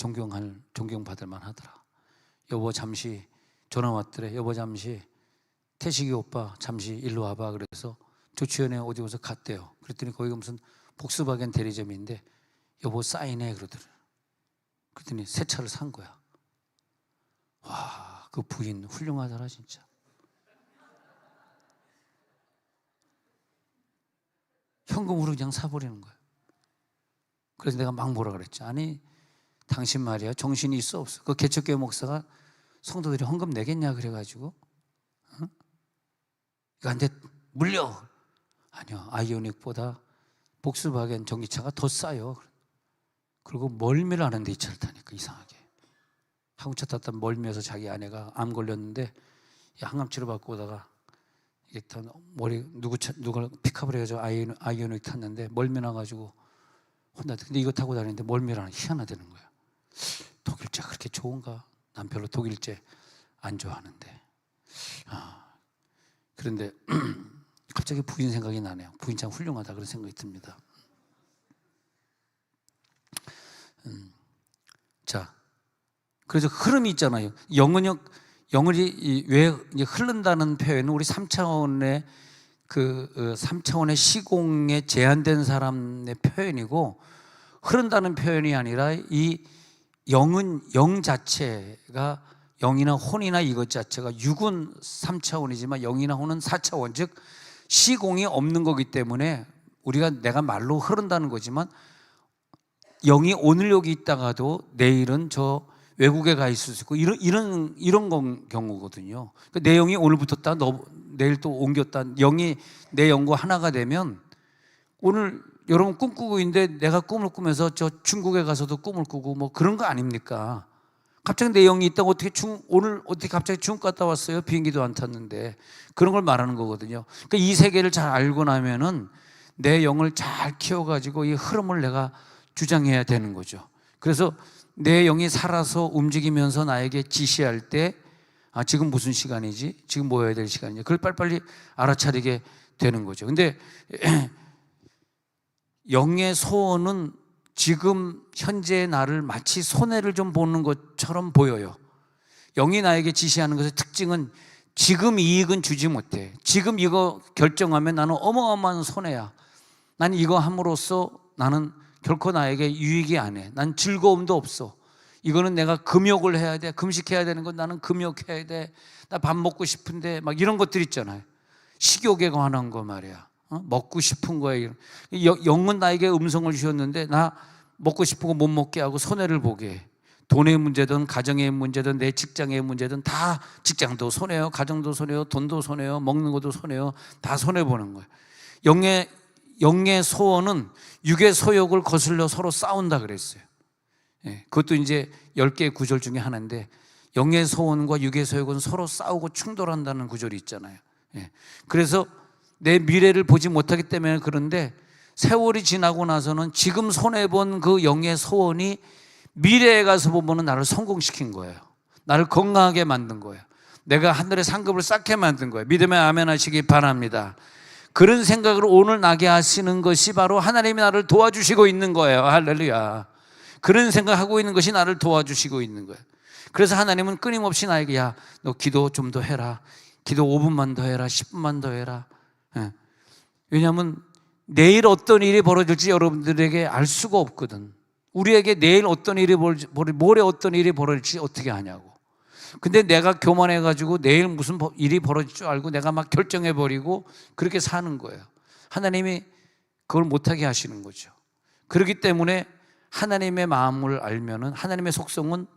[SPEAKER 1] 존경받을 만하더라. 여보 잠시 전화 왔더래. 여보 잠시 태식이 오빠 잠시 일로 와봐. 그래서 조치현에 어디 가서 갔대요. 그랬더니 거기가 무슨 복스바겐 대리점인데 여보 사인해 그러더래. 그랬더니 새 차를 산 거야. 와, 그 부인 훌륭하더라 진짜. 현금으로 그냥 사버리는 거야. 그래서 내가 막 뭐라 그랬지. 아니 당신 말이야 정신이 있어 없어? 그 개척교회 목사가 성도들이 헌금 내겠냐 그래가지고 이거한테 물려. 아니요, 아이오닉보다 복스바겐 전기차가 더 싸요. 그리고 멀미를 하는데 이 차를 타니까 이상하게. 한국차 탔다 멀미해서 자기 아내가 암 걸렸는데 항암 치료 받고 오다가 일단 머리 누가 픽업을 해가지고 아이오닉 탔는데 멀미 나가지고 혼났대. 근데 이거 타고 다니는데 멀미라는 희한하다는 거야. 독일제 그렇게 좋은가? 난 별로 독일제 안 좋아하는데. 그런데 갑자기 부인 생각이 나네요. 부인 참 훌륭하다 그런 생각이 듭니다. 자, 그래서 흐름이 있잖아요. 영혼이 왜 흐른다는 표현은 우리 3차원의 그 3차원의 시공에 제한된 사람의 표현이고, 흐른다는 표현이 아니라 이 영은 영 자체가, 영이나 혼이나 이것 자체가 육은 3차원이지만 영이나 혼은 4차원, 즉 시공이 없는 거기 때문에 우리가 내가 말로 흐른다는 거지만 영이 오늘 여기 있다가도 내일은 저 외국에 가 있을 수 있고 이런 경우거든요. 그러니까 내 영이 오늘 붙었다 내일 또 옮겼다, 영이 내 영과 하나가 되면, 오늘 여러분 꿈꾸고 있는데 내가 꿈을 꾸면서 저 중국에 가서도 꿈을 꾸고 뭐 그런 거 아닙니까? 갑자기 내 영이 있다고 오늘 어떻게 갑자기 중국 갔다 왔어요? 비행기도 안 탔는데. 그런 걸 말하는 거거든요. 그러니까 이 세계를 잘 알고 나면은 내 영을 잘 키워가지고 이 흐름을 내가 주장해야 되는 거죠. 그래서 내 영이 살아서 움직이면서 나에게 지시할 때, 지금 무슨 시간이지? 지금 뭐 해야 될 시간이지? 그걸 빨리빨리 알아차리게 되는 거죠. 근데 영의 소원은 지금 현재의 나를 마치 손해를 좀 보는 것처럼 보여요. 영이 나에게 지시하는 것의 특징은 지금 이익은 주지 못해. 지금 이거 결정하면 나는 어마어마한 손해야. 난 이거 함으로써 나는 결코 나에게 유익이 안 해. 난 즐거움도 없어. 이거는 내가 금욕을 해야 돼. 금식해야 되는 건 나는 금욕해야 돼. 나 밥 먹고 싶은데 막 이런 것들 있잖아요. 식욕에 관한 거 말이야. 먹고 싶은 거에 영은 나에게 음성을 주셨는데 나 먹고 싶은 거 못 먹게 하고 손해를 보게 해. 돈의 문제든 가정의 문제든 내 직장의 문제든 다 직장도 손해요, 가정도 손해요, 돈도 손해요, 먹는 것도 손해요. 다 손해보는 거예요. 영의 소원은 육의 소욕을 거슬러 서로 싸운다 그랬어요. 그것도 이제 10개의 구절 중에 하나인데, 영의 소원과 육의 소욕은 서로 싸우고 충돌한다는 구절이 있잖아요. 그래서 내 미래를 보지 못하기 때문에 그런데, 세월이 지나고 나서는 지금 손해본 그 영의 소원이 미래에 가서 보면 나를 성공시킨 거예요. 나를 건강하게 만든 거예요. 내가 하늘의 상급을 쌓게 만든 거예요. 믿음에 아멘 하시기 바랍니다. 그런 생각으로 오늘 나게 하시는 것이 바로 하나님이 나를 도와주시고 있는 거예요. 할렐루야. 그런 생각하고 있는 것이 나를 도와주시고 있는 거예요. 그래서 하나님은 끊임없이 나에게, 야, 너 기도 좀 더 해라, 기도 5분만 더 해라, 10분만 더 해라. 왜냐하면 내일 어떤 일이 벌어질지 여러분들에게 알 수가 없거든. 우리에게 내일 어떤 일이 모레 어떤 일이 벌어질지 어떻게 아냐고. 근데 내가 교만해가지고 내일 무슨 일이 벌어질 줄 알고 내가 막 결정해버리고 그렇게 사는 거예요. 하나님이 그걸 못하게 하시는 거죠. 그렇기 때문에 하나님의 마음을 알면은, 하나님의 속성은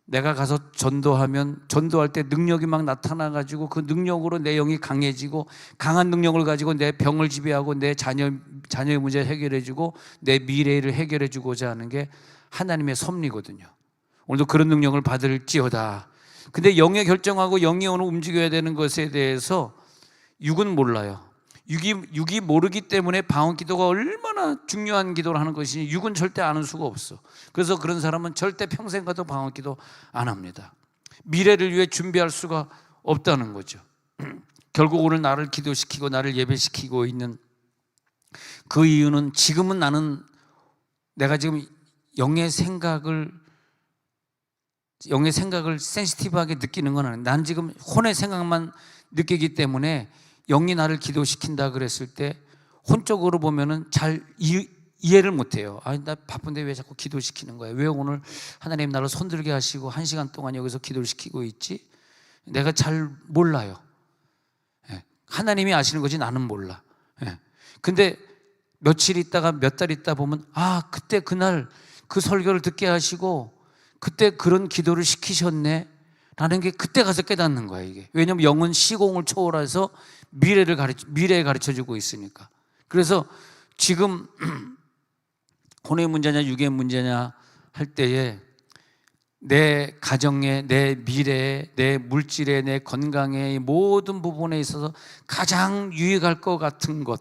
[SPEAKER 1] 내가 가서 전도하면 전도할 때 능력이 막 나타나가지고 그 능력으로 내 영이 강해지고, 강한 능력을 가지고 내 병을 지배하고 내 자녀의 문제를 해결해주고 내 미래를 해결해주고자 하는 게 하나님의 섭리거든요. 오늘도 그런 능력을 받을지어다. 근데 영의 결정하고 영이 오늘 움직여야 되는 것에 대해서 육은 몰라요. 육이 모르기 때문에 방언 기도가 얼마나 중요한 기도를 하는 것이니 육은 절대 아는 수가 없어. 그래서 그런 사람은 절대 평생 가도 방언 기도 안 합니다. 미래를 위해 준비할 수가 없다는 거죠. 결국 오늘 나를 기도시키고 나를 예배시키고 있는 그 이유는, 지금은 나는 내가 지금 영의 생각을 센시티브하게 느끼는 건 아니에요. 난 지금 혼의 생각만 느끼기 때문에 영이 나를 기도시킨다 그랬을 때 혼적으로 보면은 잘 이해를 못해요. 나 바쁜데 왜 자꾸 기도시키는 거야? 왜 오늘 하나님 나를 손들게 하시고 1시간 동안 여기서 기도를 시키고 있지? 내가 잘 몰라요. 하나님이 아시는 거지 나는 몰라. 근데 며칠 있다가 몇 달 있다 보면, 그때 그날 그 설교를 듣게 하시고 그때 그런 기도를 시키셨네 라는 게 그때 가서 깨닫는 거야, 이게. 왜냐하면 영은 시공을 초월해서 미래에 가르쳐주고 있으니까. 그래서 지금 혼의 문제냐 육의 문제냐 할 때에 내 가정에, 내 미래에, 내 물질에, 내 건강에, 모든 부분에 있어서 가장 유익할 것 같은 것,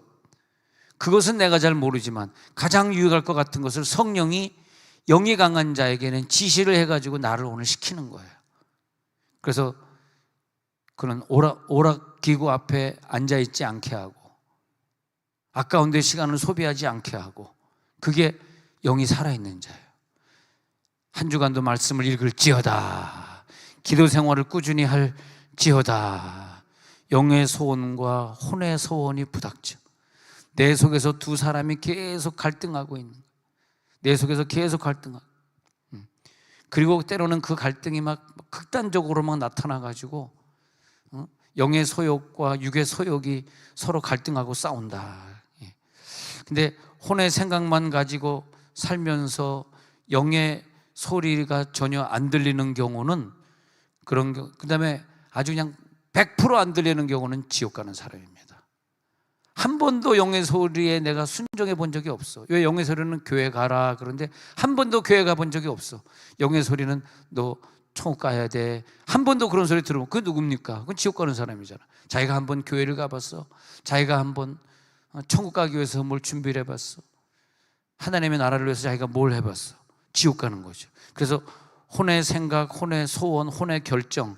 [SPEAKER 1] 그것은 내가 잘 모르지만 가장 유익할 것 같은 것을 성령이, 영이 강한 자에게는 지시를 해가지고 나를 오늘 시키는 거예요. 그래서 그런 오락기구 앞에 앉아있지 않게 하고 아까운 데 시간을 소비하지 않게 하고, 그게 영이 살아있는 자예요. 한 주간도 말씀을 읽을지어다, 기도 생활을 꾸준히 할지어다. 영의 소원과 혼의 소원이 부닥쳐 내 속에서 두 사람이 계속 갈등하고 있는 거예요. 내 속에서 계속 갈등하고, 그리고 때로는 그 갈등이 막 극단적으로 막 나타나가지고 영의 소욕과 육의 소욕이 서로 갈등하고 싸운다. 근데 혼의 생각만 가지고 살면서 영의 소리가 전혀 안 들리는 경우는, 그런 경우, 그 다음에 아주 그냥 100% 안 들리는 경우는 지옥 가는 사람입니다. 한 번도 영의 소리에 내가 순종해 본 적이 없어. 왜? 영의 소리는 교회 가라 그런데 한 번도 교회 가본 적이 없어. 영의 소리는 너 천국 가야 돼, 한 번도 그런 소리 들으면 그게 누굽니까? 그건 지옥 가는 사람이잖아. 자기가 한 번 교회를 가봤어? 자기가 한 번 천국 가기 위해서 뭘 준비를 해봤어? 하나님의 나라를 위해서 자기가 뭘 해봤어? 지옥 가는 거죠. 그래서 혼의 생각, 혼의 소원, 혼의 결정,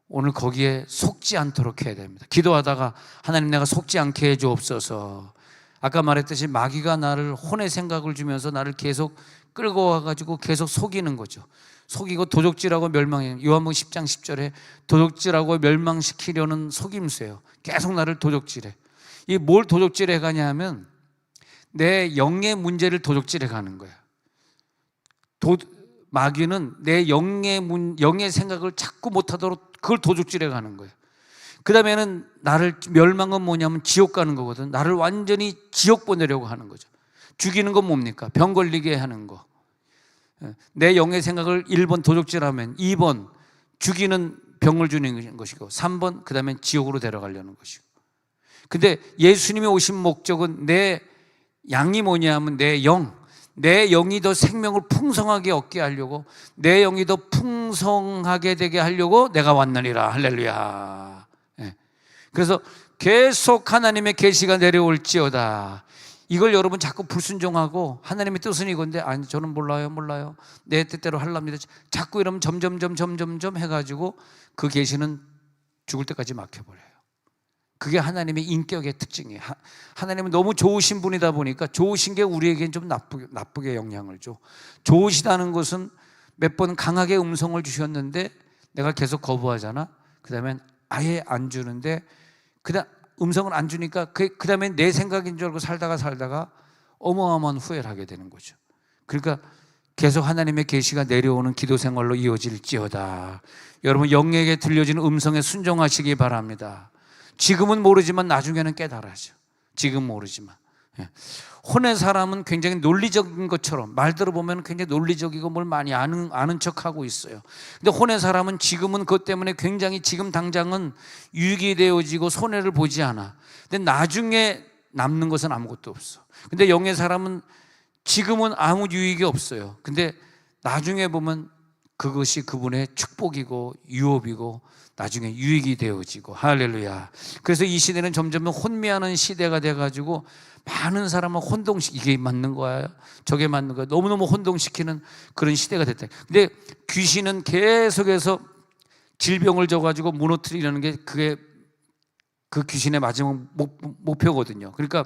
[SPEAKER 1] 오늘 거기에 속지 않도록 해야 됩니다. 기도하다가 하나님 내가 속지 않게 해주옵소서. 아까 말했듯이 마귀가 나를 혼의 생각을 주면서 나를 계속 끌고 와가지고 계속 속이는 거죠. 속이고 도적질하고 멸망해. 요한복음 10장 10절에 도적질하고 멸망시키려는 속임수예요. 계속 나를 도적질해. 이게 뭘 도적질해 가냐 하면 내 영의 문제를 도적질해 가는 거야. 마귀는 내 영의 생각을 자꾸 못하도록 그걸 도적질해 가는 거예요. 그 다음에는 나를 멸망은 뭐냐면 지옥 가는 거거든. 나를 완전히 지옥 보내려고 하는 거죠. 죽이는 건 뭡니까? 병 걸리게 하는 거. 내 영의 생각을 1번 도적질하면 2번 죽이는 병을 주는 것이고 3번 그 다음에 지옥으로 데려가려는 것이고. 근데 예수님이 오신 목적은 내 양이 뭐냐면 내 영이 더 생명을 풍성하게 얻게 하려고, 내 영이 더 풍성하게 되게 하려고 내가 왔느니라. 할렐루야. 그래서 계속 하나님의 계시가 내려올지어다. 이걸 여러분 자꾸 불순종하고 하나님의 뜻은 이건데 아니 저는 몰라요 내 뜻대로 하랍니다 자꾸 이러면 점점 해가지고 그 계시는 죽을 때까지 막혀버려요. 그게 하나님의 인격의 특징이에요. 하나님은 너무 좋으신 분이다 보니까 좋으신 게 우리에겐 좀 나쁘게 영향을 줘. 좋으시다는 것은 몇 번 강하게 음성을 주셨는데 내가 계속 거부하잖아. 그 다음엔 아예 안 주는데 음성을 안 주니까 그 다음에 내 생각인 줄 알고 살다가 어마어마한 후회를 하게 되는 거죠. 그러니까 계속 하나님의 계시가 내려오는 기도 생활로 이어질지어다. 여러분 영에게 들려지는 음성에 순종하시기 바랍니다. 지금은 모르지만 나중에는 깨달아져. 지금 모르지만. 혼의 사람은 굉장히 논리적인 것처럼 말 들어보면 굉장히 논리적이고 뭘 많이 아는 척하고 있어요. 근데 혼의 사람은 지금은 그것 때문에 굉장히 지금 당장은 유익이 되어지고 손해를 보지 않아. 근데 나중에 남는 것은 아무것도 없어. 근데 영의 사람은 지금은 아무 유익이 없어요. 근데 나중에 보면 그것이 그분의 축복이고 유업이고 나중에 유익이 되어지고. 할렐루야. 그래서 이 시대는 점점 혼미하는 시대가 돼가지고 많은 사람은 이게 맞는 거야 저게 맞는 거야 너무너무 혼동시키는 그런 시대가 됐다. 근데 귀신은 계속해서 질병을 줘가지고 무너뜨리려는 게 그게 그 귀신의 마지막 목표거든요. 그러니까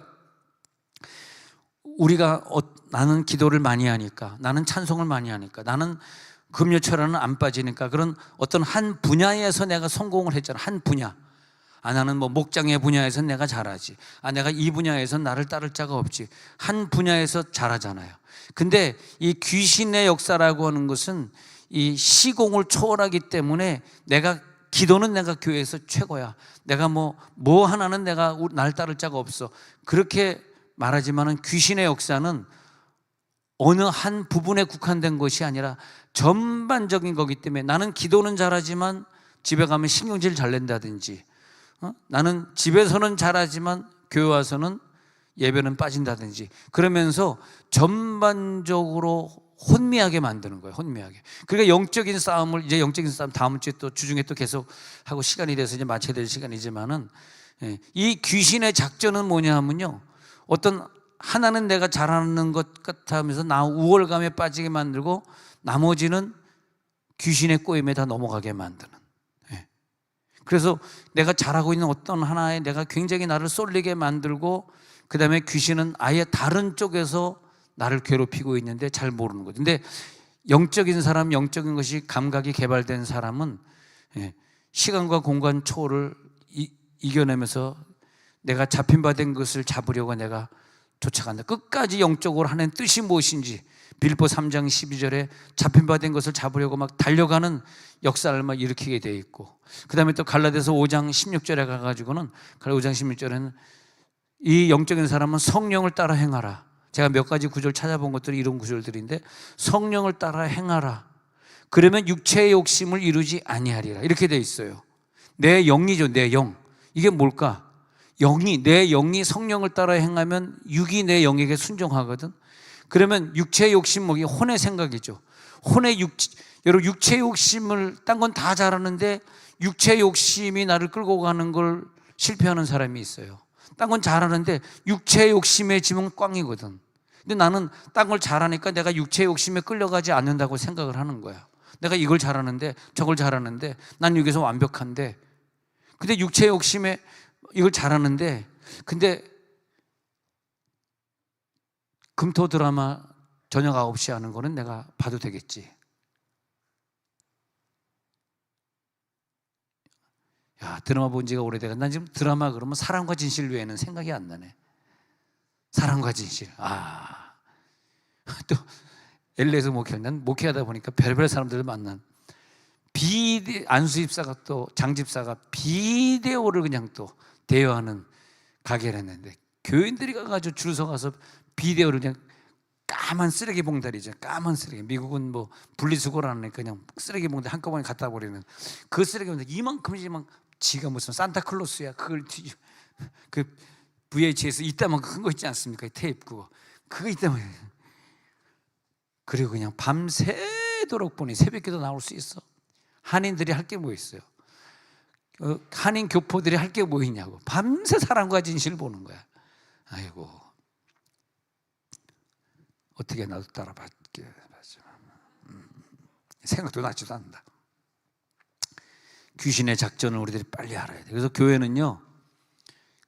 [SPEAKER 1] 우리가 나는 기도를 많이 하니까, 나는 찬송을 많이 하니까, 나는 금요철에는 안 빠지니까 그런 어떤 한 분야에서 내가 성공을 했잖아. 한 분야. 나는 목장의 분야에서 내가 잘하지. 내가 이 분야에서 나를 따를 자가 없지. 한 분야에서 잘하잖아요. 근데 이 귀신의 역사라고 하는 것은 이 시공을 초월하기 때문에 기도는 내가 교회에서 최고야. 내가 뭐 하나는 내가 날 따를 자가 없어. 그렇게 말하지만은 귀신의 역사는 어느 한 부분에 국한된 것이 아니라 전반적인 거기 때문에 나는 기도는 잘하지만 집에 가면 신경질 잘 낸다든지, 나는 집에서는 잘하지만 교회 와서는 예배는 빠진다든지, 그러면서 전반적으로 혼미하게 만드는 거예요. 혼미하게. 그러니까 영적인 싸움 다음 주에 또 주중에 또 계속 하고 시간이 돼서 이제 마쳐야 될 시간이지만은, 이 귀신의 작전은 뭐냐 하면요, 어떤 하나는 내가 잘하는 것 같아 하면서 나 우월감에 빠지게 만들고 나머지는 귀신의 꼬임에 다 넘어가게 만드는. 그래서 내가 잘하고 있는 어떤 하나에 내가 굉장히 나를 쏠리게 만들고, 그 다음에 귀신은 아예 다른 쪽에서 나를 괴롭히고 있는데 잘 모르는 거죠. 근데 영적인 사람, 영적인 것이 감각이 개발된 사람은 시간과 공간 초월을 이겨내면서 내가 잡힌 바 된 것을 잡으려고 내가 쫓아간다. 끝까지 영적으로 하는 뜻이 무엇인지, 빌립보 3장 12절에 잡힌 바 된 것을 잡으려고 막 달려가는 역사를 막 일으키게 돼 있고, 그 다음에 또 갈라디아서 5장 16절에 가가지고는, 5장 16절에는 이 영적인 사람은 성령을 따라 행하라. 제가 몇 가지 구절 찾아본 것들이 이런 구절들인데, 성령을 따라 행하라. 그러면 육체의 욕심을 이루지 아니하리라. 이렇게 돼 있어요. 내 영이죠, 내 영. 이게 뭘까? 내 영이 성령을 따라 행하면 육이 내 영에게 순종하거든. 그러면 육체의 욕심, 혼의 생각이죠. 여러분, 육체의 욕심을 딴 건 다 잘하는데 육체의 욕심이 나를 끌고 가는 걸 실패하는 사람이 있어요. 딴 건 잘하는데 육체의 욕심에 지면 꽝이거든. 근데 나는 딴 걸 잘하니까 내가 육체의 욕심에 끌려가지 않는다고 생각을 하는 거야. 내가 이걸 잘하는데 저걸 잘하는데 난 여기서 완벽한데, 근데 육체의 욕심에 이걸 잘하는데, 근데 금토 드라마 저녁 9시 하는 거는 내가 봐도 되겠지. 야, 드라마 본 지가 오래돼가. 난 지금 드라마 그러면 사랑과 진실 외에는 생각이 안 나네. 사랑과 진실. 또 LA에서 목회하다 보니까 별별 사람들을 만난. 안수 집사가 또 장집사가 비데오를 그냥 또 대여하는 가게를 했는데, 교인들이 가가지고 줄 서가서 비데오를 그냥, 까만 쓰레기 봉다리죠. 까만 쓰레기. 미국은 뭐 분리수거라는 그냥 쓰레기 봉다리 한꺼번에 갖다 버리는 그 쓰레기 봉다리 이만큼이지만, 지가 무슨 산타클로스야. 그걸 그 VHS 이따만 큰 거 있지 않습니까? 테이프 그거 이따만. 그리고 그냥 밤새도록 보니 새벽에도 나올 수 있어. 한인들이 할 게 뭐 있어요? 한인 교포들이 할 게 뭐 있냐고. 밤새 사랑과 진실을 보는 거야. 아이고, 어떻게 나도 따라받게. 생각도 나지도 않는다. 귀신의 작전을 우리들이 빨리 알아야 돼. 그래서 교회는요,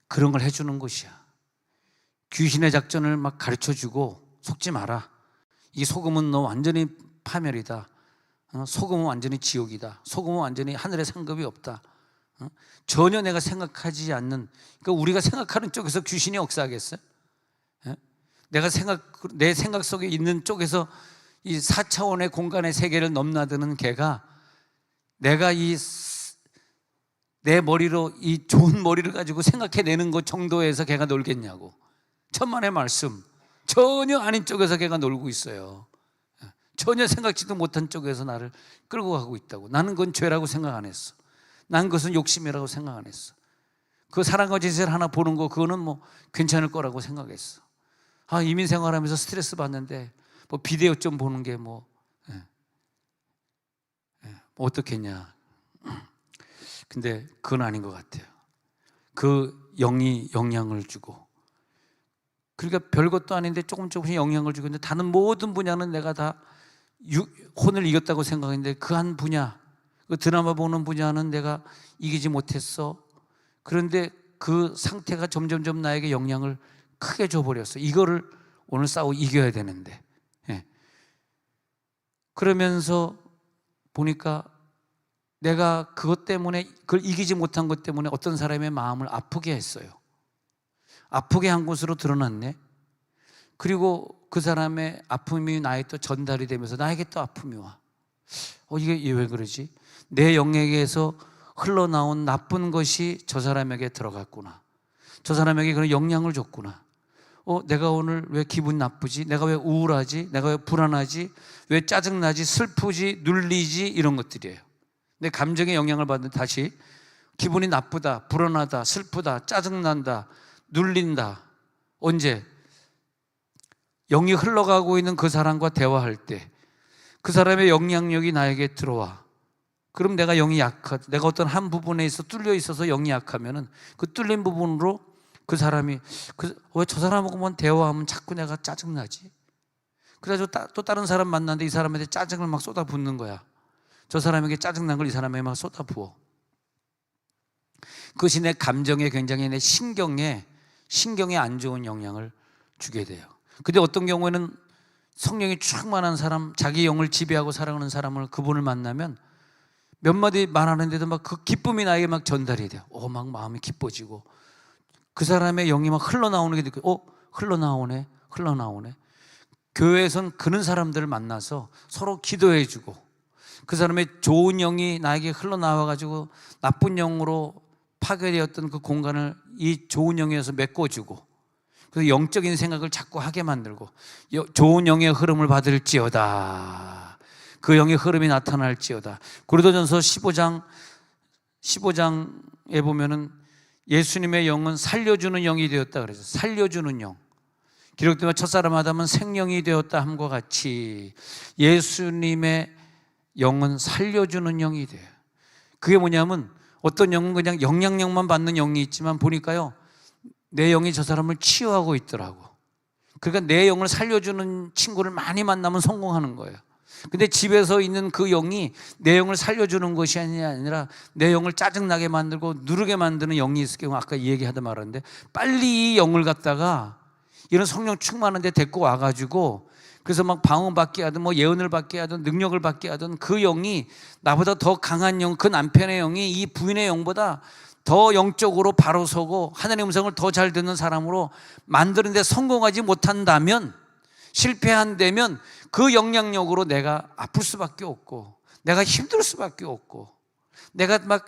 [SPEAKER 1] 그런 걸 해주는 곳이야. 귀신의 작전을 막 가르쳐주고, 속지 마라. 이 속음은 너 완전히 파멸이다. 속음은 완전히 지옥이다. 속음은 완전히 하늘에 상급이 없다. 전혀 내가 생각하지 않는, 그러니까 우리가 생각하는 쪽에서 귀신이 역사하겠어요? 내 생각 속에 있는 쪽에서 이 4차원의 공간의 세계를 넘나드는 개가, 내가 내 머리로 이 좋은 머리를 가지고 생각해내는 것 정도에서 개가 놀겠냐고. 천만의 말씀. 전혀 아닌 쪽에서 개가 놀고 있어요. 전혀 생각지도 못한 쪽에서 나를 끌고 가고 있다고. 나는 그건 죄라고 생각 안 했어. 난 그것은 욕심이라고 생각 안 했어. 그 사랑과 진실 하나 보는 거, 그거는 뭐 괜찮을 거라고 생각했어. 이민 생활하면서 스트레스 받는데 뭐 비디오 좀 보는 게 뭐 어떻겠냐. 근데 그건 아닌 것 같아요. 그 영이 영향을 주고, 그러니까 별것도 아닌데 조금씩 영향을 주고 있는데, 다른 모든 분야는 내가 다 혼을 이겼다고 생각했는데, 그 한 분야, 그 드라마 보는 분야는 내가 이기지 못했어. 그런데 그 상태가 점점점 나에게 영향을 크게 줘버렸어. 이거를 오늘 싸워 이겨야 되는데. 그러면서 보니까 내가 그것 때문에, 그걸 이기지 못한 것 때문에 어떤 사람의 마음을 아프게 했어요. 아프게 한 곳으로 드러났네. 그리고 그 사람의 아픔이 나에 또 전달이 되면서 나에게 또 아픔이 와. 이게 왜 그러지? 내 영역에서 흘러나온 나쁜 것이 저 사람에게 들어갔구나. 저 사람에게 그런 영향을 줬구나. 내가 오늘 왜 기분 나쁘지? 내가 왜 우울하지? 내가 왜 불안하지? 왜 짜증나지? 슬프지? 눌리지? 이런 것들이에요. 내 감정에 영향을 받는, 다시 기분이 나쁘다, 불안하다, 슬프다, 짜증난다, 눌린다. 언제? 영이 흘러가고 있는 그 사람과 대화할 때, 그 사람의 영향력이 나에게 들어와. 그럼 내가 영이 약하다, 내가 어떤 한 부분에 있어 뚫려 있어서 영이 약하면은 그 뚫린 부분으로 그 사람이, 왜 저 사람하고만 대화하면 자꾸 내가 짜증나지? 그래가지고 또 다른 사람 만났는데 이 사람한테 짜증을 막 쏟아붓는 거야. 저 사람에게 짜증난 걸 이 사람에게 막 쏟아부어. 그것이 내 감정에, 굉장히 내 신경에 안 좋은 영향을 주게 돼요. 근데 어떤 경우에는 성령이 충만한 사람, 자기 영을 지배하고 살아가는 사람을, 그분을 만나면 몇 마디 말하는데도 막 그 기쁨이 나에게 막 전달이 돼요. 막 마음이 기뻐지고, 그 사람의 영이 막 흘러나오는 게 느껴요. 흘러나오네. 교회에선 그런 사람들을 만나서 서로 기도해주고, 그 사람의 좋은 영이 나에게 흘러나와가지고 나쁜 영으로 파괴되었던 그 공간을 이 좋은 영에서 메꿔주고, 그래서 영적인 생각을 자꾸 하게 만들고, 좋은 영의 흐름을 받을지어다, 그 영의 흐름이 나타날지어다. 고린도전서 15장에 보면은 예수님의 영은 살려주는 영이 되었다 그래서, 살려주는 영. 기록되면 첫사람 아담은 생명이 되었다 함과 같이 예수님의 영은 살려주는 영이 돼요. 그게 뭐냐면, 어떤 영은 그냥 영향력만 받는 영이 있지만 보니까요, 내 영이 저 사람을 치유하고 있더라고. 그러니까 내 영을 살려주는 친구를 많이 만나면 성공하는 거예요. 근데 집에서 있는 그 영이 내 영을 살려주는 것이 아니라 내 영을 짜증나게 만들고 누르게 만드는 영이 있을 경우, 아까 이 얘기하다 말았는데, 빨리 이 영을 갖다가 이런 성령 충만한 데 데리고 와가지고, 그래서 막 방언받게 하든 뭐 예언을 받게 하든 능력을 받게 하든, 그 영이 나보다 더 강한 영, 그 남편의 영이 이 부인의 영보다 더 영적으로 바로 서고 하나님의 음성을 더 잘 듣는 사람으로 만드는 데 성공하지 못한다면, 실패한다면 그 영향력으로 내가 아플 수밖에 없고, 내가 힘들 수밖에 없고, 내가 막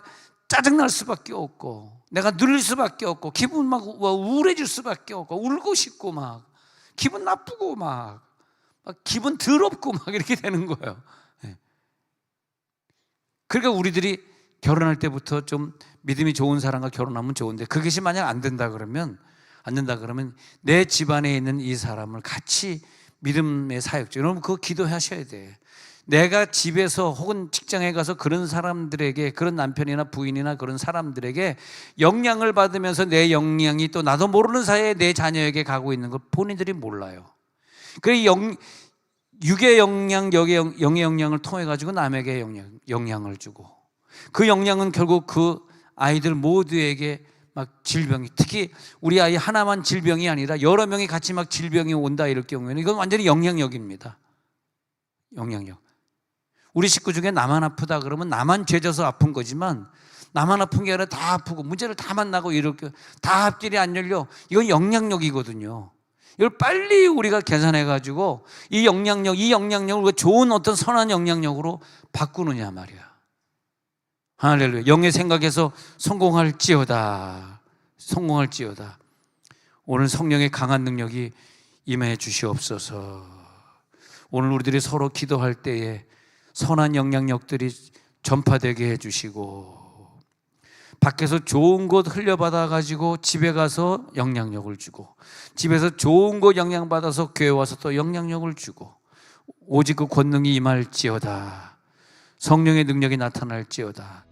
[SPEAKER 1] 짜증날 수밖에 없고, 내가 눌릴 수밖에 없고, 기분 막 우울해질 수밖에 없고, 울고 싶고 막 기분 나쁘고 막 기분 더럽고 막 이렇게 되는 거예요. 그러니까 우리들이 결혼할 때부터 좀 믿음이 좋은 사람과 결혼하면 좋은데, 그것이 만약 안 된다 그러면 내 집안에 있는 이 사람을 같이 믿음의 사역자, 여러분 그거 기도하셔야 돼. 내가 집에서 혹은 직장에 가서 그런 사람들에게, 그런 남편이나 부인이나 그런 사람들에게 영향을 받으면서 내 영향이 또 나도 모르는 사이에 내 자녀에게 가고 있는 걸 본인들이 몰라요. 그래 육의 영향, 영의 영향을 통해 가지고 남에게 영향을 주고, 그 영향은 결국 그 아이들 모두에게 막 질병이, 특히 우리 아이 하나만 질병이 아니라 여러 명이 같이 막 질병이 온다 이럴 경우에는 이건 완전히 영향력입니다. 영향력. 우리 식구 중에 나만 아프다 그러면 나만 죄져서 아픈 거지만, 나만 아픈 게 아니라 다 아프고 문제를 다 만나고 이렇게 다 앞길이 안 열려, 이건 영향력이거든요. 이걸 빨리 우리가 계산해 가지고 이 영향력을 우리가 좋은 어떤 선한 영향력으로 바꾸느냐 말이야. 할렐루야. 영의 생각에서 성공할지어다. 오늘 성령의 강한 능력이 임해 주시옵소서. 오늘 우리들이 서로 기도할 때에 선한 영향력들이 전파되게 해주시고, 밖에서 좋은 것 흘려받아 가지고 집에 가서 영향력을 주고, 집에서 좋은 것 영향받아서 교회 와서 또 영향력을 주고, 오직 그 권능이 임할지어다. 성령의 능력이 나타날지어다.